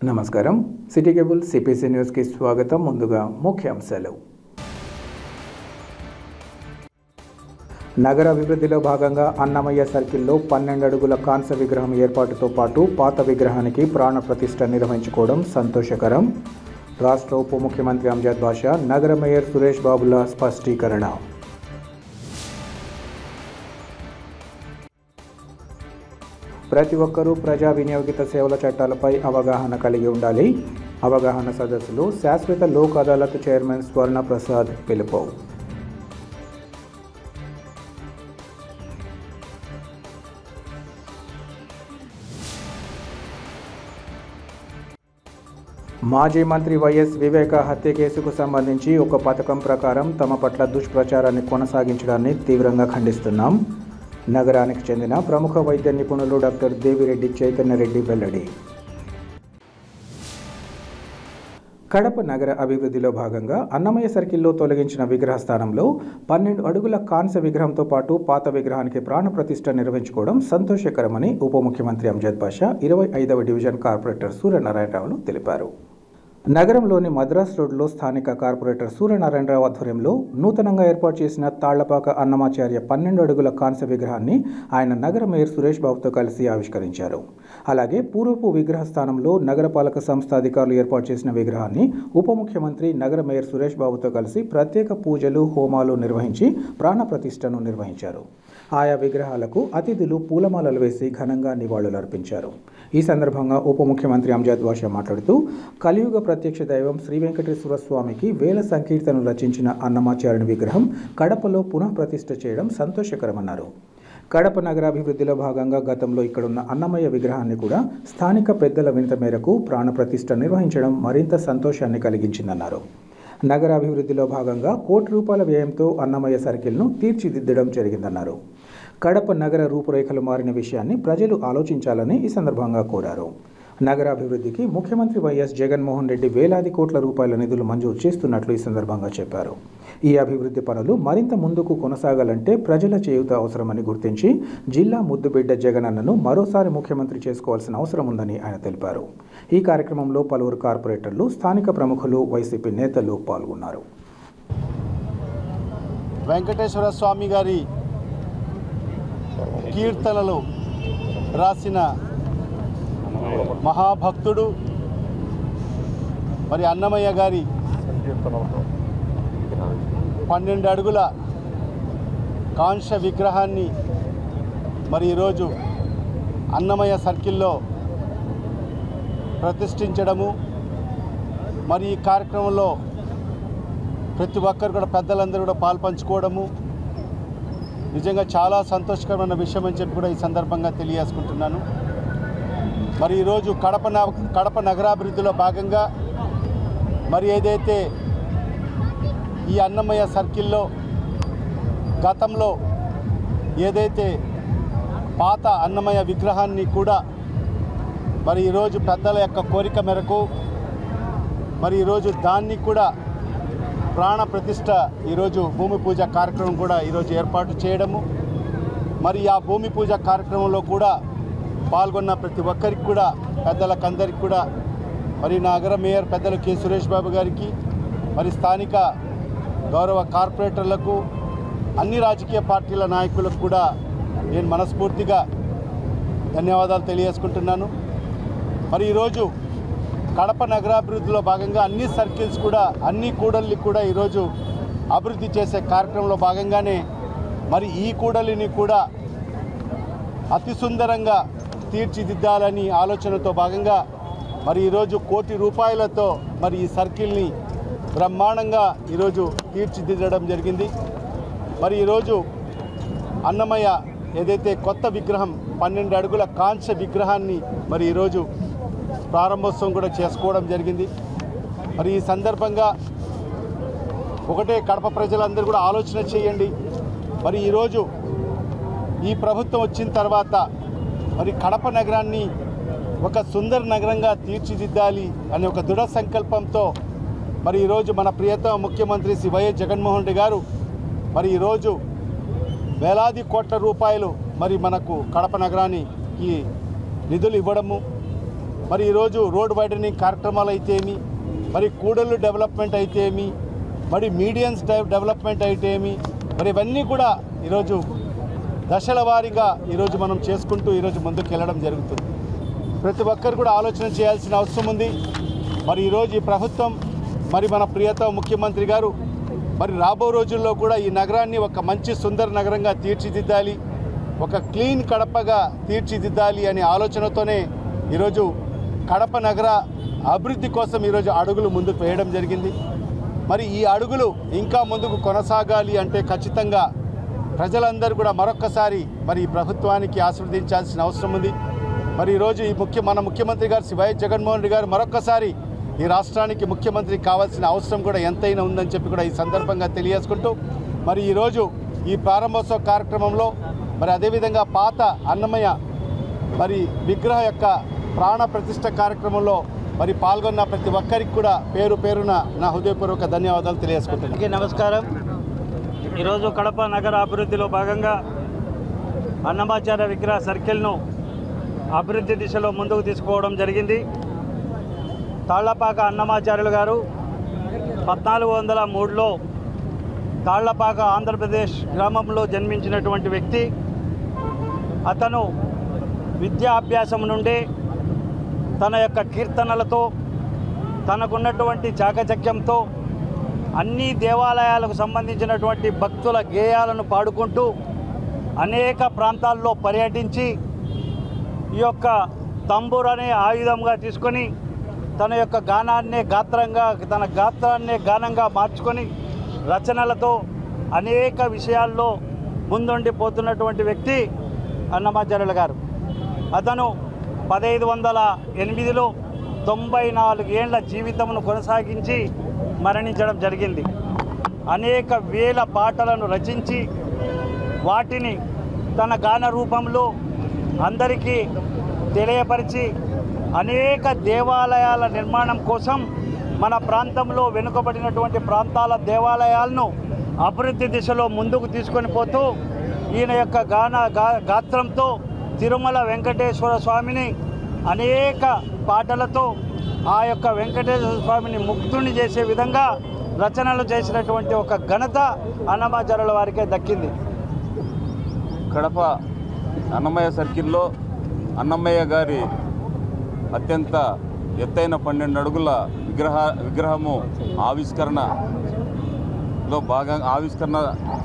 నమస్కారం. City cable CPC న్యూస్కి స్వాగతం. ముందుగా ముఖ్యాంశాలు. నగర అభివృద్ధిలో భాగంగా అన్నమయ్య సర్కిల్లో 12 అడుగుల కాంస్య విగ్రహం ఏర్పాటుతో పాటు పాత విగ్రహానికి ప్రాణ ప్రతిష్ఠ నిర్వహించుకోవడం సంతోషకరం. రాష్ట్ర ఉప ముఖ్యమంత్రి అంజద్ బాషా, నగర మేయర్ సురేష్ బాబుల స్పష్టీకరణ. ప్రతి ఒక్కరూ ప్రజా వినియోగిత సేవల చట్టాలపై అవగాహన కలిగి ఉండాలి. అవగాహన సదస్సులు శాశ్వత లోక్ అదాలత్ చైర్మన్ స్వర్ణ ప్రసాద్ పిలుపు. మాజీ మంత్రి వైఎస్ వివేక హత్య కేసుకు సంబంధించి ఒక పథకం ప్రకారం తమ పట్ల దుష్ప్రచారాన్ని కొనసాగించడాన్ని తీవ్రంగా ఖండిస్తున్నాం. నగరానికి చెందిన ప్రముఖ వైద్య నిపుణులు డాక్టర్ దేవిరెడ్డి చైతన్యరెడ్డి వెల్లడి. కడప నగర అభివృద్ధిలో భాగంగా అన్నమయ్య సర్కిల్లో తొలగించిన విగ్రహ స్థానంలో 12 అడుగుల కాంస్య విగ్రహంతో పాటు పాత విగ్రహానికి ప్రాణ ప్రతిష్ఠ నిర్వహించుకోవడం సంతోషకరమని ఉప ముఖ్యమంత్రి అంజద్ బాషా 25వ డివిజన్ కార్పొరేటర్ సూర్యనారాయణరావులు తెలిపారు. నగరంలోని మద్రాస్ రోడ్లో స్థానిక కార్పొరేటర్ సూర్యనారాయణరావు ఆధ్వర్యంలో నూతనంగా ఏర్పాటు చేసిన తాళ్లపాక అన్నమాచార్య 12 అడుగుల కాంస్య విగ్రహాన్ని ఆయన నగర మేయర్ సురేష్ బాబుతో కలిసి ఆవిష్కరించారు. అలాగే పూర్వపు విగ్రహ స్థానంలో నగరపాలక సంస్థ అధికారులు ఏర్పాటు చేసిన విగ్రహాన్ని ఉప ముఖ్యమంత్రి నగర మేయర్ సురేష్ బాబుతో కలిసి ప్రత్యేక పూజలు, హోమాలు నిర్వహించి ప్రాణ ప్రతిష్ఠను నిర్వహించారు. ఆయా విగ్రహాలకు అతిథులు పూలమాలలు వేసి ఘనంగా నివాళులర్పించారు. ఈ సందర్భంగా ఉప ముఖ్యమంత్రి అంజద్ బాషా మాట్లాడుతూ, కలియుగ ప్రత్యక్ష దైవం శ్రీ వెంకటేశ్వర స్వామికి వేల సంకీర్తనలు రచించిన అన్నమాచార్యుని విగ్రహం కడపలో పునః ప్రతిష్ఠ చేయడం సంతోషకరమన్నారు. కడప నగరాభివృద్ధిలో భాగంగా గతంలో ఇక్కడున్న అన్నమయ్య విగ్రహాన్ని కూడా స్థానిక పెద్దల వినతి మేరకు ప్రాణ ప్రతిష్ఠ నిర్వహించడం మరింత సంతోషాన్ని కలిగించిందన్నారు. నగరాభివృద్ధిలో భాగంగా ₹1 వ్యయంతో అన్నమయ్య సర్కిల్ను తీర్చిదిద్దడం జరిగిందన్నారు. కడప నగర రూపురేఖలు మారిన విషయాన్ని ప్రజలు ఆలోచించాలని ఈ సందర్భంగా కోరారు. నగరాభివృద్ధికి ముఖ్యమంత్రి వైఎస్ జగన్మోహన్ రెడ్డి వేలాది కోట్ల రూపాయల నిధులు మంజూరు చేస్తున్నట్లు ఈ సందర్భంగా చెప్పారు. ఈ అభివృద్ధి పనులు మరింత ముందుకు కొనసాగాలంటే ప్రజల చేయూత అవసరమని గుర్తించి జిల్లా ముద్దుబిడ్డ జగనన్నను మరోసారి ముఖ్యమంత్రి చేసుకోవాల్సిన అవసరం ఉందని ఆయన తెలిపారు. ఈ కార్యక్రమంలో పలువురు కార్పొరేటర్లు, స్థానిక ప్రముఖులు, వైసీపీ నేతలు పాల్గొన్నారు. వెంకటేశ్వర స్వామి గారి కీర్తనలు రాసిన మహాభక్తుడు మరి అన్నమయ్య గారి 12 అడుగుల కాంస్య విగ్రహాన్ని మరి ఈరోజు అన్నమయ్య సర్కిల్లో ప్రతిష్ఠించడము, మరి ఈ కార్యక్రమంలో ప్రతి ఒక్కరు కూడా పెద్దలందరూ కూడా పాల్పంచుకోవడము నిజంగా చాలా సంతోషకరమైన విషయం అని చెప్పి కూడా ఈ సందర్భంగా తెలియజేసుకుంటున్నాను. మరి ఈరోజు కడప నగరాభివృద్ధిలో భాగంగా మరి ఏదైతే ఈ అన్నమయ్య సర్కిల్లో గతంలో ఏదైతే పాత అన్నమయ్య విగ్రహాన్ని కూడా మరి ఈరోజు పెద్దల యొక్క కోరిక మేరకు మరి ఈరోజు దాన్ని కూడా ప్రాణ ప్రతిష్ఠ ఈరోజు భూమి పూజ కార్యక్రమం కూడా ఈరోజు ఏర్పాటు చేయడము, మరి ఆ భూమి పూజ కార్యక్రమంలో కూడా పాల్గొన్న ప్రతి ఒక్కరికి కూడా పెద్దలకందరికి కూడా మరి నగర మేయర్ పెద్దలు కె సురేష్ బాబు గారికి, మరి స్థానిక గౌరవ కార్పొరేటర్లకు, అన్ని రాజకీయ పార్టీల నాయకులకు కూడా నేను మనస్ఫూర్తిగా ధన్యవాదాలు తెలియజేసుకుంటున్నాను. మరి ఈరోజు కడప నగరాభివృద్ధిలో భాగంగా అన్ని సర్కిల్స్ కూడా, అన్ని కూడళ్ళని కూడా ఈరోజు అభివృద్ధి చేసే కార్యక్రమంలో భాగంగానే మరి ఈ కూడలిని కూడా అతి సుందరంగా తీర్చిదిద్దాలని ఆలోచనతో భాగంగా మరి ఈరోజు ₹1 మరి ఈ సర్కిల్ని బ్రహ్మాండంగా ఈరోజు తీర్చిదిద్దడం జరిగింది. మరి ఈరోజు అన్నమయ్య ఏదైతే కొత్త విగ్రహం 12 అడుగుల కాంస్య విగ్రహాన్ని మరి ఈరోజు ప్రారంభోత్సవం కూడా చేసుకోవడం జరిగింది. మరి ఈ సందర్భంగా ఒకటే కడప ప్రజలందరూ కూడా ఆలోచన చేయండి. మరి ఈరోజు ఈ ప్రభుత్వం వచ్చిన తర్వాత మరి కడప నగరాన్ని ఒక సుందర నగరంగా తీర్చిదిద్దాలి అనే ఒక దృఢ సంకల్పంతో మరి ఈరోజు మన ప్రియతమ ముఖ్యమంత్రి శ్రీ వైఎస్ జగన్మోహన్ రెడ్డి గారు మరి ఈరోజు వేలాది కోట్ల రూపాయలు మరి మనకు కడప నగరానికి నిధులు ఇవ్వడము, మరి ఈరోజు రోడ్ వైడనింగ్ కార్యక్రమాలు అయితేమి, మరి కూడళ్ళు డెవలప్మెంట్ అయితేమి, మరి మీడియన్స్ డెవలప్మెంట్ అయితేమి, మరి ఇవన్నీ కూడా ఈరోజు దశల వారీగా ఈరోజు మనం చేసుకుంటూ ఈరోజు ముందుకు వెళ్ళడం జరుగుతుంది. ప్రతి ఒక్కరు కూడా ఆలోచన చేయాల్సిన అవసరం ఉంది. మరి ఈరోజు ఈ ప్రభుత్వం, మరి మన ప్రియతమ ముఖ్యమంత్రి గారు మరి రాబో రోజుల్లో కూడా ఈ నగరాన్ని ఒక మంచి సుందర నగరంగా తీర్చిదిద్దాలి, ఒక క్లీన్ కడపగా తీర్చిదిద్దాలి అనే ఆలోచనతోనే ఈరోజు కడప నగర అభివృద్ధి కోసం ఈరోజు అడుగులు ముందుకు వేయడం జరిగింది. మరి ఈ అడుగులు ఇంకా ముందుకు కొనసాగాలి అంటే ఖచ్చితంగా ప్రజలందరూ కూడా మరొక్కసారి మరి ఈ ప్రభుత్వానికి ఆశీర్వదించాల్సిన అవసరం ఉంది. మరి ఈరోజు మన ముఖ్యమంత్రి గారు శ్రీ వైఎస్ జగన్మోహన్ రెడ్డి గారు మరొక్కసారి ఈ రాష్ట్రానికి ముఖ్యమంత్రి కావాల్సిన అవసరం కూడా ఎంతైనా ఉందని చెప్పి కూడా ఈ సందర్భంగా తెలియజేసుకుంటూ, మరి ఈరోజు ఈ ప్రారంభోత్సవ కార్యక్రమంలో మరి అదేవిధంగా పాత అన్నమయ్య మరి విగ్రహ యొక్క ప్రాణ ప్రతిష్ఠ కార్యక్రమంలో మరి పాల్గొన్న ప్రతి ఒక్కరికి కూడా పేరు పేరున నా హృదయపూర్వక ధన్యవాదాలు తెలియజేసుకుంటున్నాను. నమస్కారం. ఈరోజు కడప నగర అభివృద్ధిలో భాగంగా అన్నమాచార్య విగ్రహ సర్కిల్ను అభివృద్ధి దిశలో ముందుకు తీసుకుపోవడం జరిగింది. తాళ్లపాక అన్నమాచార్యులు గారు 1403లో తాళ్లపాక ఆంధ్రప్రదేశ్ గ్రామంలో జన్మించినటువంటి వ్యక్తి. అతను విద్యాభ్యాసం నుండి తన యొక్క కీర్తనలతో, తనకున్నటువంటి చాకచక్యంతో అన్ని దేవాలయాలకు సంబంధించినటువంటి భక్తుల గేయాలను పాడుకుంటూ అనేక ప్రాంతాల్లో పర్యటించి ఈ యొక్క తంబూర్ అనే ఆయుధంగా తీసుకొని తన యొక్క గాత్రాన్నే గానంగా మార్చుకొని రచనలతో అనేక విషయాల్లో ముందుండిపోతున్నటువంటి వ్యక్తి అన్నమాచార్యులు గారు. అతను 1508లో 94 ఏళ్ల జీవితమును కొనసాగించి మరణించడం జరిగింది. అనేక వేల పాటలను రచించి వాటిని తన గాన రూపంలో అందరికీ తెలియపరిచి అనేక దేవాలయాల నిర్మాణం కోసం మన ప్రాంతంలో వెనుకబడినటువంటి ప్రాంతాల దేవాలయాలను అభివృద్ధి దిశలో ముందుకు తీసుకొని పోతూ ఈయన యొక్క గాత్రంతో తిరుమల వెంకటేశ్వర స్వామిని అనేక పాటలతో ఆ యొక్క వెంకటేశ్వర స్వామిని ముక్తుని చేసే విధంగా రచనలు చేసినటువంటి ఒక ఘనత అన్నమాచార్యుల వారికే దక్కింది. కడప అన్నమయ్య సర్కిల్లో అన్నమయ్య గారి అత్యంత ఎత్తైన 12 అడుగుల విగ్రహము ఆవిష్కరణ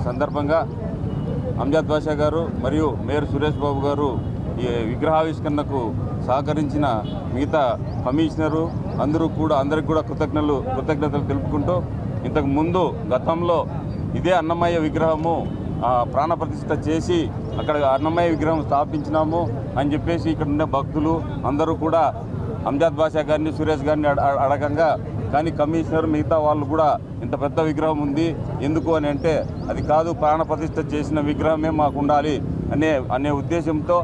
సందర్భంగా అంజద్ బాషా గారు మరియు మేయర్ సురేష్ బాబు గారు ఈ విగ్రహావిష్కరణకు సహకరించిన మిగతా కమిషనరు అందరికి కూడా కృతజ్ఞతలు తెలుపుకుంటూ, ఇంతకు ముందు గతంలో ఇదే అన్నమయ్య విగ్రహము ప్రాణప్రతిష్ఠ చేసి అక్కడ అన్నమయ్య విగ్రహం స్థాపించినాము అని చెప్పేసి ఇక్కడ ఉన్న భక్తులు అందరూ కూడా అంజద్ బాషా గారిని, సురేష్ గారిని అడగంగా, కానీ కమిషనర్ మిగతా వాళ్ళు కూడా ఇంత పెద్ద విగ్రహం ఉంది ఎందుకు అని అంటే, అది కాదు ప్రాణప్రతిష్ఠ చేసిన విగ్రహమే మాకు ఉండాలి అనే ఉద్దేశంతో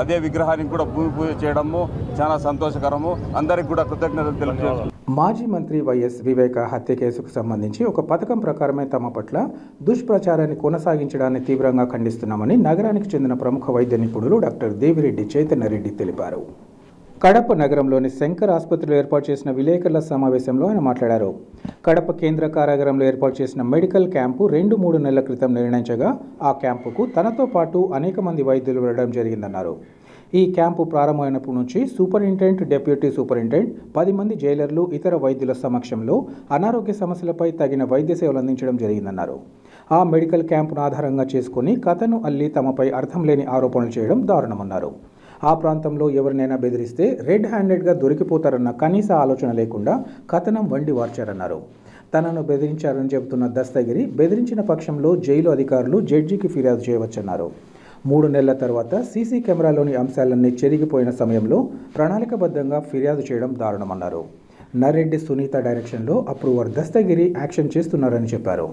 అదే విగ్రహానికి కూడా భూమి పూజ చేయడము చాలా సంతోషకరము. అందరికి కూడా కృతజ్ఞతలు తెలుపుతున్నాను. మాజీ మంత్రి వైఎస్ వివేక హత్య కేసుకు సంబంధించి ఒక పథకం ప్రకారమే తమ పట్ల దుష్ప్రచారాన్ని కొనసాగించడాన్ని తీవ్రంగా ఖండిస్తున్నామని నగరానికి చెందిన ప్రముఖ వైద్య నిపుణులు డాక్టర్ దేవిరెడ్డి చైతన్యరెడ్డి తెలిపారు. కడప నగరంలోని శంకర్ ఆసుపత్రిలో ఏర్పాటు చేసిన విలేకరుల సమావేశంలో ఆయన మాట్లాడారు. కడప కేంద్ర కారాగారంలో ఏర్పాటు చేసిన మెడికల్ క్యాంపు 2-3 నెలల క్రితం నిర్ణయించగా ఆ క్యాంపుకు తనతో పాటు అనేక మంది వైద్యులు వెళ్ళడం జరిగిందన్నారు. ఈ క్యాంపు ప్రారంభమైనప్పటి నుంచి సూపరింటెండెంట్, డిప్యూటీ సూపరింటెండెంట్, 10 మంది జైలర్లు, ఇతర వైద్యుల సమక్షంలో అనారోగ్య సమస్యలపై తగిన వైద్య సేవలు అందించడం జరిగిందన్నారు. ఆ మెడికల్ క్యాంపును ఆధారంగా చేసుకుని కథను అల్లి తమపై అర్థం లేని ఆరోపణలు చేయడం దారుణమన్నారు. ఆ ప్రాంతంలో ఎవరినైనా బెదిరిస్తే రెడ్ హ్యాండెడ్గా దొరికిపోతారన్న కనీస ఆలోచన లేకుండా కథనం వండి వార్చారన్నారు. తనను బెదిరించారని చెబుతున్న దస్తగిరి బెదిరించిన పక్షంలో జైలు అధికారులు జడ్జికి ఫిర్యాదు చేయవచ్చన్నారు. 3 నెలల తర్వాత సీసీ కెమెరాలోని అంశాలన్నీ చెరిగిపోయిన సమయంలో ప్రణాళికబద్ధంగా ఫిర్యాదు చేయడం దారుణమన్నారు. నర్రెడ్డి సునీత డైరెక్షన్లో అప్రూవర్ దస్తగిరి యాక్షన్ చేస్తున్నారని చెప్పారు.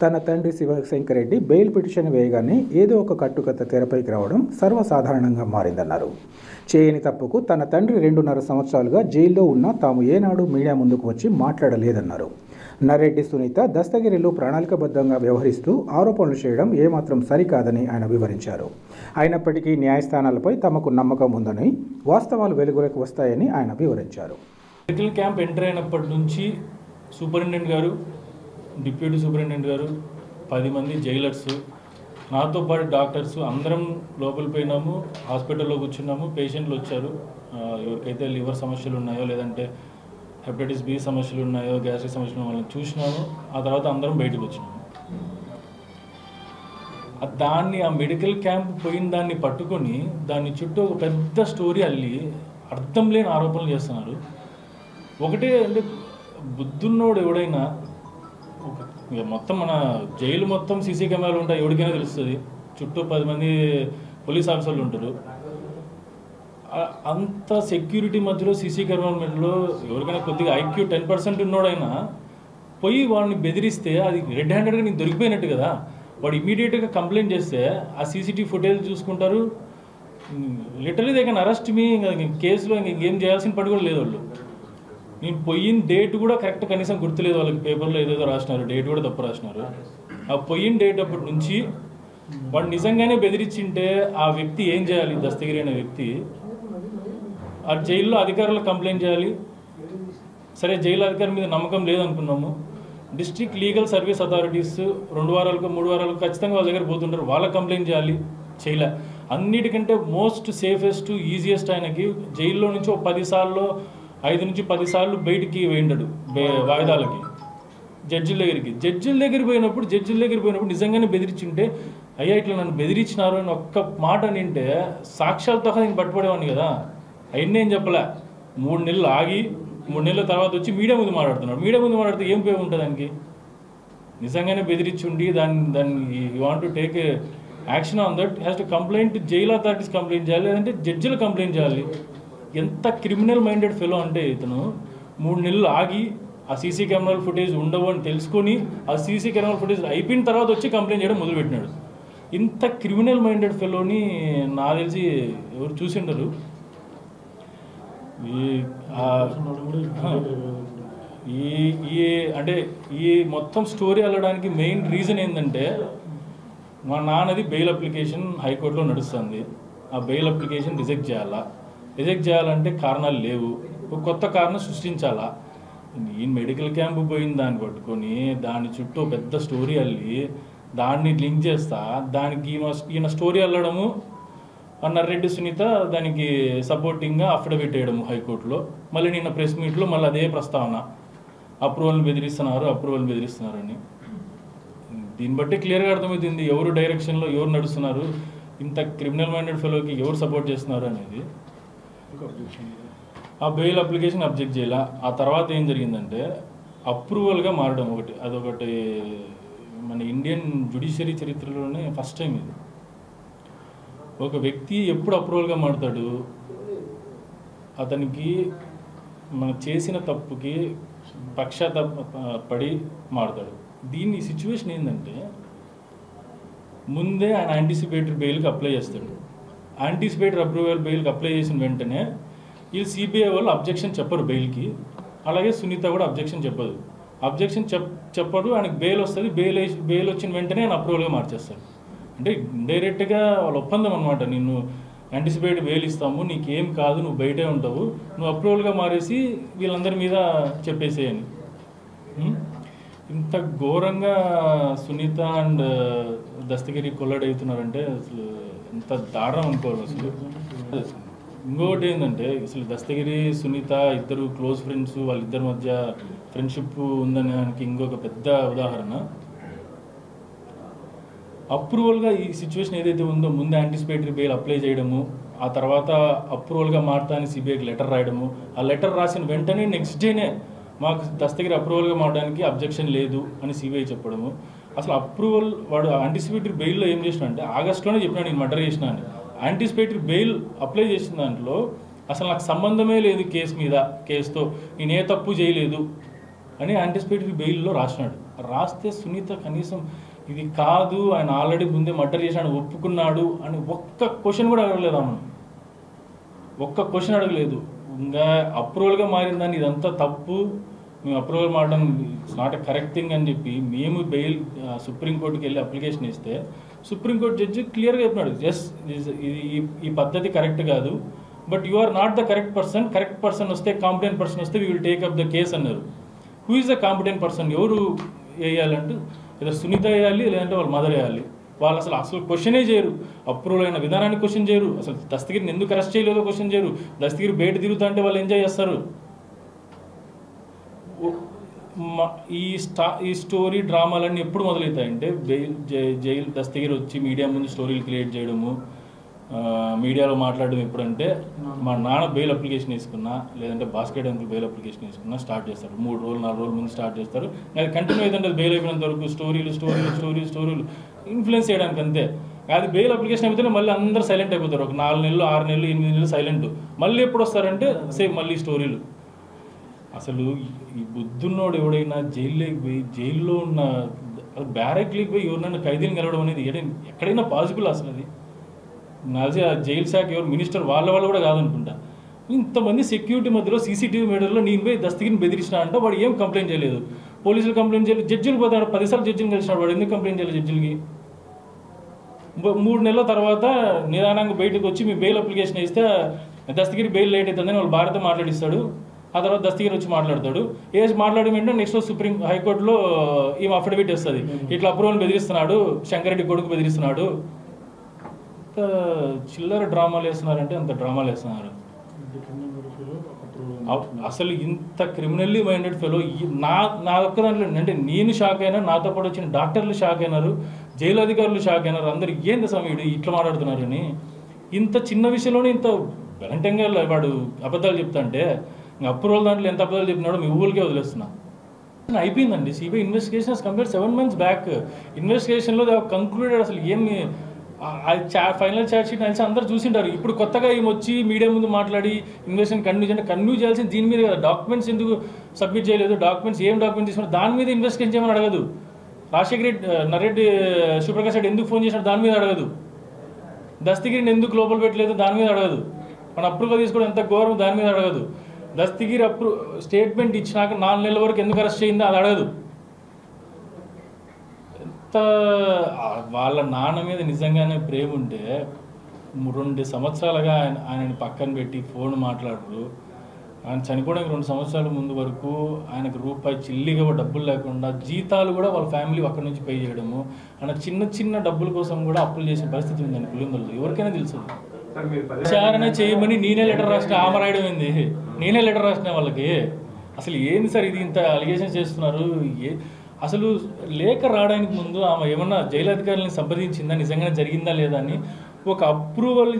తన తండ్రి శివశంకర్ రెడ్డి బెయిల్ పిటిషన్ వేయగానే ఏదో ఒక కట్టుకథ తెరపైకి రావడం సర్వసాధారణంగా మారిందన్నారు. చేయని తప్పుకు తన తండ్రి 2.5 సంవత్సరాలుగా జైల్లో ఉన్నా తాము ఏనాడు మీడియా ముందుకు వచ్చి మాట్లాడలేదన్నారు. నర్రెడ్డి సునీత దస్తగిరిలో ప్రణాళికబద్ధంగా వ్యవహరిస్తూ ఆరోపణలు చేయడం ఏమాత్రం సరికాదని ఆయన వివరించారు. అయినప్పటికీ న్యాయస్థానాలపై తమకు నమ్మకం ఉందని, వాస్తవాలు వెలుగులోకి వస్తాయని ఆయన వివరించారు. మెడికల్ క్యాంప్ ఎంటర్ అయినప్పటి నుంచి సూపరింటెండెంట్ గారు, డిప్యూటీ సూపరింటెండెంట్ గారు, 10 మంది జైలర్స్, నాతో పాటు డాక్టర్స్ అందరం లోపలికి పోయినాము. హాస్పిటల్లో కూర్చున్నాము. పేషెంట్లు వచ్చారు. ఎవరికైతే లివర్ సమస్యలు ఉన్నాయో, లేదంటే హెపటైటిస్ బి సమస్యలు ఉన్నాయో, గ్యాస్ట్రిక్ సమస్యలు వాళ్ళని చూసినాము. ఆ తర్వాత అందరం బయటకు వచ్చినాము. ఆ మెడికల్ క్యాంప్ పోయిన దాన్ని పట్టుకొని దాని చుట్టూ ఒక పెద్ద స్టోరీ అల్లి అర్థం లేని ఆరోపణలు చేస్తున్నారు. ఒకటే అంటే బుద్ధున్నోడు ఎవడైనా మొత్తం మన జైలు మొత్తం సీసీ కెమెరాలు ఉంటాయి, ఎవరికైనా తెలుస్తుంది. చుట్టూ 10 మంది పోలీస్ ఆఫీసర్లు ఉంటారు. అంత సెక్యూరిటీ మధ్యలో సీసీ కెమెరాల మధ్యలో ఎవరికైనా కొద్దిగా IQ 10% ఉన్నోడైనా పోయి వాడిని బెదిరిస్తే అది రెడ్ హ్యాండెడ్గా నీకు దొరికిపోయినట్టు కదా. వాడు ఇమీడియట్గా కంప్లైంట్ చేస్తే ఆ CCTV ఫుటేజ్ చూసుకుంటారు. లిటరలీ దే కెన్ అరెస్ట్ మీ. కేసులో ఇంకేం చేయాల్సిన పని కూడా లేదు. వాళ్ళు నేను పోయిన డేట్ కూడా కరెక్ట్ కనీసం గుర్తులేదు వాళ్ళకి. పేపర్లో ఏదేదో రాసినారు, డేట్ కూడా తప్పు రాసినారు. ఆ పోయిన డేట్ అప్పటి నుంచి వాడు నిజంగానే బెదిరించింటే ఆ వ్యక్తి ఏం చేయాలి? దస్తగిరి అనే వ్యక్తి ఆ జైల్లో అధికారులకు కంప్లైంట్ చేయాలి. సరే, జైలు అధికారి మీద నమ్మకం లేదనుకున్నాము. డిస్ట్రిక్ట్ లీగల్ సర్వీస్ అథారిటీస్ 2 వారాలకు 3 వారాలకు ఖచ్చితంగా వాళ్ళ దగ్గర పోతుంటారు, వాళ్ళకి కంప్లైంట్ చేయాలి. చేయలే. అన్నిటికంటే మోస్ట్ సేఫెస్ట్ ఈజియెస్ట్ ఆయనకి జైల్లో నుంచి 5 నుంచి 10 సార్లు బయటికి వేయండాడు వాయిదాలకి జడ్జిల దగ్గరికి పోయినప్పుడు నిజంగానే బెదిరించింటే, అయ్యా ఇట్లా నన్ను బెదిరించినారు అని ఒక్క మాట నింటే సాక్ష్యాలతో నేను పట్టుబడేవాడిని కదా. అవన్నీ ఏం చెప్పలే. 3 నెలలు ఆగి 3 నెలల తర్వాత వచ్చి మీడియా ముందు మాట్లాడుతున్నాడు. మీడియా ముందు మాట్లాడితే ఏం ఉపయోగం ఉంటుంది దానికి? నిజంగానే బెదిరించుండి దాన్ని you want to take action on that, has to complaint, jail authorities complaint చేయాలి, లేదంటే జడ్జిలు కంప్లైంట్ చేయాలి. ఎంత క్రిమినల్ మైండెడ్ ఫెలో అంటే ఇతను 3 నెలలు ఆగి ఆ సీసీ కెమెరాల ఫుటేజ్ ఉండవు అని తెలుసుకొని ఆ సీసీ కెమెరాల ఫుటేజ్ అయిపోయిన తర్వాత వచ్చి కంప్లైంట్ చేయడం మొదలుపెట్టినాడు. ఇంత క్రిమినల్ మైండెడ్ ఫెలోని నాకు తెలిసి ఎవరు చూసిండరు. ఈ మొత్తం స్టోరీ వెళ్ళడానికి మెయిన్ రీజన్ ఏంటంటే, మా నాన్నది బెయిల్ అప్లికేషన్ హైకోర్టులో నడుస్తుంది. ఆ బెయిల్ అప్లికేషన్ రిజెక్ట్ చేయాలంటే కారణాలు లేవు, ఒక కొత్త కారణం సృష్టించాలా. ఈ మెడికల్ క్యాంప్ పోయిన దాన్ని పట్టుకొని దాని చుట్టూ పెద్ద స్టోరీ అల్లి దాన్ని లింక్ చేస్తా, దానికి ఈయన స్టోరీ అల్లడము, నర్రెడ్డి సునీత దానికి సపోర్టింగ్గా అఫిడవిట్ వేయడము హైకోర్టులో. మళ్ళీ నిన్న ప్రెస్ మీట్లో మళ్ళీ అదే ప్రస్తావన, అప్రూవల్ని బెదిరిస్తున్నారని. దీన్ని బట్టి క్లియర్గా అర్థమవుతుంది ఎవరు డైరెక్షన్లో ఎవరు నడుస్తున్నారు, ఇంత క్రిమినల్ మైండెడ్ ఫెలోకి ఎవరు సపోర్ట్ చేస్తున్నారు అనేది. ఆ బెయిల్ అప్లికేషన్ అబ్జెక్ట్ చేయాల. ఆ తర్వాత ఏం జరిగిందంటే అప్రూవల్గా మారడం అదొకటి మన ఇండియన్ జ్యుడిషియరీ చరిత్రలోనే ఫస్ట్ టైం ఇది. ఒక వ్యక్తి ఎప్పుడు అప్రూవల్గా మారుతాడు? అతనికి మనం చేసిన తప్పుకి పశ్చాత్తాపడి మారుతాడు. దీని సిచ్యువేషన్ ఏంటంటే, ముందే ఆయన యాంటిసిపేటరీ బెయిల్కి అప్లై చేస్తాడు. యాంటిసిపేటరీ అప్రూవల్ బెయిల్కి అప్లై చేసిన వెంటనే వీళ్ళు సిబిఐ వాళ్ళు అబ్జెక్షన్ చెప్పరు బెయిల్కి. అలాగే సునీత కూడా అబ్జెక్షన్ చెప్పడు. ఆయనకు బెయిల్ వస్తుంది. బెయిల్ వచ్చిన వెంటనే ఆయన అప్రూవల్గా మార్చేస్తాడు. అంటే డైరెక్ట్గా వాళ్ళ ఒప్పందం అనమాట. నిన్ను యాంటిసిపేటరీ బెయిల్ ఇస్తాము, నీకేం కాదు, నువ్వు బయటే ఉంటావు, నువ్వు అప్రూవల్గా మారేసి వీళ్ళందరి మీద చెప్పేసేయని. ఇంత ఘోరంగా సునీత అండ్ దస్తగిరి కొల్లడవుతున్నారంటే అసలు ఎంత దారుణం అనుకోవాలి అసలు. ఇంకొకటి ఏంటంటే, అసలు దస్తగిరి సునీత ఇద్దరు క్లోజ్ ఫ్రెండ్స్, వాళ్ళిద్దరి మధ్య ఫ్రెండ్షిప్ ఉందనడానికి ఇంకొక పెద్ద ఉదాహరణ. అప్రూవల్గా ఈ సిచ్యువేషన్ ఏదైతే ఉందో, ముందు యాంటిసిపేటరీ బెయిల్ అప్లై చేయడము, ఆ తర్వాత అప్రూవల్గా మారటానికి సిబిఐకి లెటర్ రాయడము, ఆ లెటర్ రాసిన వెంటనే నెక్స్ట్ డేనే మాకు దస్తగిరి అప్రూవల్గా మారడానికి అబ్జెక్షన్ లేదు అని సిబిఐ చెప్పడము. అసలు అప్రూవల్ వాడు యాంటిసిపేటరీ బెయిల్లో ఏం చేసినా అంటే, ఆగస్టులోనే చెప్పినాడు నేను మర్డర్ చేసిన అని. యాంటిసిపేటరీ బెయిల్ అప్లై చేసిన దాంట్లో అసలు నాకు సంబంధమే లేదు కేసుతో నేను ఏ తప్పు చేయలేదు అని యాంటిసిపేటరీ బెయిల్లో రాసినాడు. రాస్తే సునీత కనీసం ఇది కాదు, ఆయన ఆల్రెడీ ముందే మర్డర్ చేశాడు, ఒప్పుకున్నాడు అని ఒక్క క్వశ్చన్ కూడా అడగలేదు. ఆమె ఒక్క క్వశ్చన్ అడగలేదు. ఇంకా అప్రూవల్గా మారిందని ఇదంతా తప్పు, మేము అప్రూవల్ మారడం it's not a correct thing అని చెప్పి మేము బెయిల్ సుప్రీంకోర్టుకి వెళ్ళి అప్లికేషన్ ఇస్తే సుప్రీంకోర్టు జడ్జి క్లియర్గా చెప్పినాడు, ఎస్ ఈ పద్ధతి కరెక్ట్ కాదు, but you are not the correct person వస్తే కాంపిటెంట్ పర్సన్ వస్తే we will take up the case అన్నారు. Who is the competent person? ఎవరు వేయాలంటూ ఏదో సునీత వేయాలి, లేదంటే వాళ్ళ మదర్ వేయాలి. వాళ్ళు అసలు క్వశ్చనే చేయరు, అప్రూవల్ అయిన విధానాన్ని క్వశ్చన్ చేయరు, అసలు దస్తగిరిని ఎందుకు అరెస్ట్ చేయలేదో క్వశ్చన్ చేయరు. దస్తగిరి బయట తిరుగుతా అంటే వాళ్ళు ఎంజాయ్ చేస్తారు. ఈ స్టోరీ డ్రామాలన్నీ ఎప్పుడు మొదలవుతాయంటే జైలు దస్తగిరి వచ్చి మీడియా ముందు స్టోరీలు క్రియేట్ చేయడము, మీడియాలో మాట్లాడడం ఎప్పుడంటే మా నాన్న బెయిల్ అప్లికేషన్ వేసుకున్నా, లేదంటే బాస్కెట్ అంకుల్ బెయిల్ అప్లికేషన్ వేసుకున్నా స్టార్ట్ చేస్తారు. 3 రోజులు 4 రోజుల ముందు స్టార్ట్ చేస్తారు. అది కంటిన్యూ అవుతుంటే బెయిల్ అయిపోయినంత వరకు స్టోరీలు ఇన్ఫ్లుయెన్స్ చేయడానికి అంతే. అది బెయిల్ అప్లికేషన్ అయిపోతే మళ్ళీ అందరూ సైలెంట్ అయిపోతారు. ఒక 4 నెలలు 6 నెలలు 8 నెలలు సైలెంట్. మళ్ళీ ఎప్పుడు వస్తారంటే సేమ్ మళ్ళీ స్టోరీలు. అసలు ఈ బుద్ధున్నోడు ఎవడైనా జైల్లో ఉన్న బ్యారెక్లీకి పోయి ఎవరినైనా ఖైదీని కలవడం అనేది ఎక్కడైనా పాసిబుల్? అసలు అది నాజీ ఆ జైలు శాఖ ఎవరు మినిస్టర్ వాళ్ళ కూడా కాదనుకుంటా. ఇంతమంది సెక్యూరిటీ మధ్యలో సీసీటీవీ మీడియాలో నేను పోయి దస్తగిరిని బెదిరించినా అంటే వాడు ఏం కంప్లైంట్ చేయలేదు, పోలీసులు కంప్లైంట్ చేయలేదు, జడ్జిలు పోతాడు 10 సార్లు జడ్జిని కలిసినాడు, వాడు ఎందుకు కంప్లైంట్ చేయలేదు జడ్జిలకి? 3 నెలల తర్వాత నిదానంగా బయటకు వచ్చి మీ బెయిల్ అప్లికేషన్ ఇస్తే దస్తగిరి బెయిల్ లేట్ అవుతుందని వాళ్ళు భార్యతో మాట్లాడిస్తాడు. ఆ తర్వాత దస్తగిరి వచ్చి మాట్లాడతాడు. మాట్లాడడం ఏంటంటే నెక్స్ట్ హైకోర్టులో ఈమె అఫిడవిట్ వస్తుంది, ఇట్లా అప్రూవల్ బెదిరిస్తున్నాడు, శంకరెడ్డి కొడుకు బెదిరిస్తున్నాడు. చిల్లర డ్రామాలు వేస్తున్నారంటే అంత డ్రామాలు వేస్తున్నారు. అసలు ఇంత క్రిమినల్లీ మైండెడ్ ఫెలో నా ఒక్క దాంట్లో అంటే నేను షాక్ అయినా, నాతో పాటు వచ్చిన డాక్టర్లు షాక్ అయినారు, జైలు అధికారులు షాక్ అయినారు. అందరు ఏంది సమీడు ఇట్లా మాట్లాడుతున్నారని. ఇంత చిన్న విషయంలోనే ఇంత వెలంటంగా వాడు అబద్ధాలు చెప్తాంటే అప్రూవల్ దాంట్లో ఎంత అబద్ధాలు చెప్పినాడో మీ ఊళ్ళకే వదిలేస్తున్నా. అయిపోయిందండి CBI investigation compare 7 months back. ఇన్వెస్టిగేషన్లో కంక్లూడెడ్. అసలు ఏమి ఫైనల్ ఛార్జ్ షీట్ అనేసి అందరూ చూసింటారు. ఇప్పుడు కొత్తగా ఏమి వచ్చి మీడియా ముందు మాట్లాడి ఇన్వెస్టిగేషన్ కంటిన్యూ చేయాల్సింది దీని మీద కదా. డాక్యుమెంట్స్ ఎందుకు సబ్మిట్ చేయలేదు, ఏం డాక్యుమెంట్స్ తీసుకున్నారు దాని మీద ఇన్వెస్టిగేషన్ చేయమని అడగదు. రాజశేఖర రెడ్డి నరెడ్డి శివప్రకాష్ రెడ్డి ఎందుకు ఫోన్ చేసినాడు దాని మీద అడగదు. దస్తగిరిని ఎందుకు లోపల పెట్టలేదు దాని మీద అడగదు. మన అప్రూవల్ తీసుకోవడం ఎంత ఘోరం దాని మీద అడగదు. దస్తగిరి స్టేట్మెంట్ ఇచ్చినాక 4 నెలల వరకు ఎందుకు అరెస్ట్ చేయిందో అది అడగదు. వాళ్ళ నాన్న మీద నిజంగానే ప్రేమ ఉంటే 2 సంవత్సరాలుగా ఆయనని పక్కన పెట్టి ఫోన్ మాట్లాడరు. ఆయన చనిపోవడానికి 2 సంవత్సరాల ముందు వరకు ఆయనకు రూపాయి చిల్లిగా డబ్బులు లేకుండా జీతాలు కూడా వాళ్ళ ఫ్యామిలీ అక్కడి నుంచి పే చేయడము, ఆయన చిన్న డబ్బుల కోసం కూడా అప్పులు చేసిన పరిస్థితి ఉందండి పులిందల్లో. ఎవరికైనా తెలుసు. విచారణ చేయమని నేనే లెటర్ రాసిన, ఆమె రాయడం ఏంది? నేనే లెటర్ రాసిన వాళ్ళకి. అసలు ఏంది సార్ ఇది ఇంత అలిగేషన్ చేస్తున్నారు? అసలు లేఖ రావడానికి ముందు ఆమె ఏమన్నా జైలు అధికారులను సంప్రదించిందా, నిజంగానే జరిగిందా లేదా అని? ఒక అప్రూవల్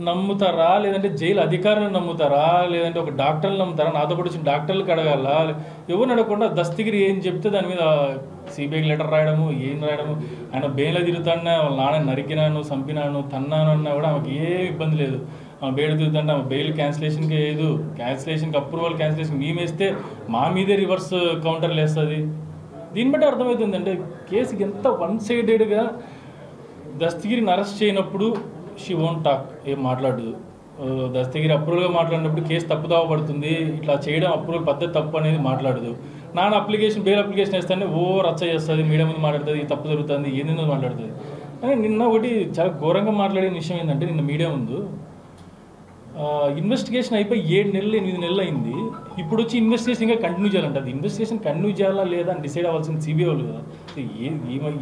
నమ్ముతారా, లేదంటే జైలు అధికారులను నమ్ముతారా, లేదంటే ఒక డాక్టర్లు నమ్ముతారా? నాతో పాటు వచ్చిన డాక్టర్లకు అడగాల. ఎవరు అడగకుండా దస్తగిరి ఏం చెప్తే దాని మీద సిబిఐకి లెటర్ రాయడము, ఏం రాయడము. ఆయన బెయిల్ తిరుగుతాడినా వాళ్ళ నాన్న నరికినాను, చంపినాను, తన్నాను అన్నా కూడా ఆమెకి ఏ ఇబ్బంది లేదు. ఆమె బెయిల్ తిరుగుతుంటే ఆమె బెయిల్ క్యాన్సిలేషన్కి లేదు, క్యాన్సిలేషన్కి అప్రూవల్ క్యాన్సిలేషన్ మేమేస్తే మా మీదే రివర్స్ కౌంటర్లు వేస్తుంది. దీన్ని బట్టి అర్థమవుతుంది అంటే కేసుకి ఎంత 1-sidedగా. దస్తగిరిని అరెస్ట్ చేయనప్పుడు షీ వోంట్ టాక్, ఏం మాట్లాడదు. దస్తగిరి అప్రూవల్గా మాట్లాడినప్పుడు కేసు తప్పుదావ పడుతుంది, ఇట్లా చేయడం అప్రూవల్ పద్ధతి తప్పు అనేది మాట్లాడదు. నాన్న బెయిల్ అప్లికేషన్ వేస్తానే రచ్చ చేస్తుంది, మీడియా ముందు మాట్లాడుతుంది, తప్పు జరుగుతుంది, ఏందో మాట్లాడుతుంది. కానీ నిన్న ఒకటి చాలా ఘోరంగా మాట్లాడిన విషయం ఏంటంటే, నిన్న మీడియా ముందు ఇన్వెస్టిగేషన్ అయిపోయి 7 నెలలు 8 నెలలు అయింది. ఇప్పుడు వచ్చి ఇన్వెస్టిగేషన్ ఇంకా కంటిన్యూ చేయాలంట. అది ఇన్వెస్టిగేషన్ కంటిన్యూ చేయాలా లేదా అని డిసైడ్ అవ్వాల్సింది సిబిఐ వాళ్ళు కదా.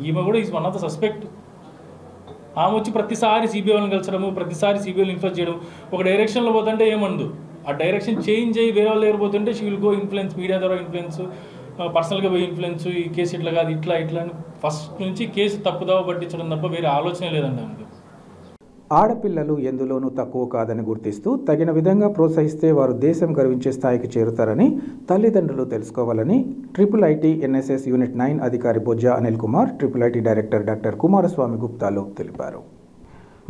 ఈమె కూడా is one of the suspect. ఆమె వచ్చి ప్రతిసారి సిబిఐ వాళ్ళని కలిసడము, ప్రతిసారి సిబిఐని ఇన్ఫ్లుయెన్స్ చేయడం. ఒక డైరెక్షన్లో పోతుంటే ఏమందు, ఆ డైరెక్షన్ చేంజ్ అయ్యి వేరే వాళ్ళు దగ్గర పోతుంటే she will go influence, media ద్వారా ఇన్ఫ్లుయెన్స్, పర్సనల్గా పోయి ఇన్ఫ్లుయెన్స్. ఈ కేసు ఇట్లా కాదు, ఇట్లా అని ఫస్ట్ నుంచి కేసు తప్పుదావ పట్టించడం తప్ప వేరే ఆలోచనే లేదండి ఆమెకు. ఆడపిల్లలు ఎందులోనూ తక్కువ కాదని గుర్తిస్తూ తగిన విధంగా ప్రోత్సహిస్తే వారు దేశం గర్వించే స్థాయికి చేరుతారని తల్లిదండ్రులు తెలుసుకోవాలని IIIT NSS యూనిట్ 9 అధికారి Bojja Anil Kumar, IIIT director doctor Kumaraswamy గుప్తాలు తెలిపారు.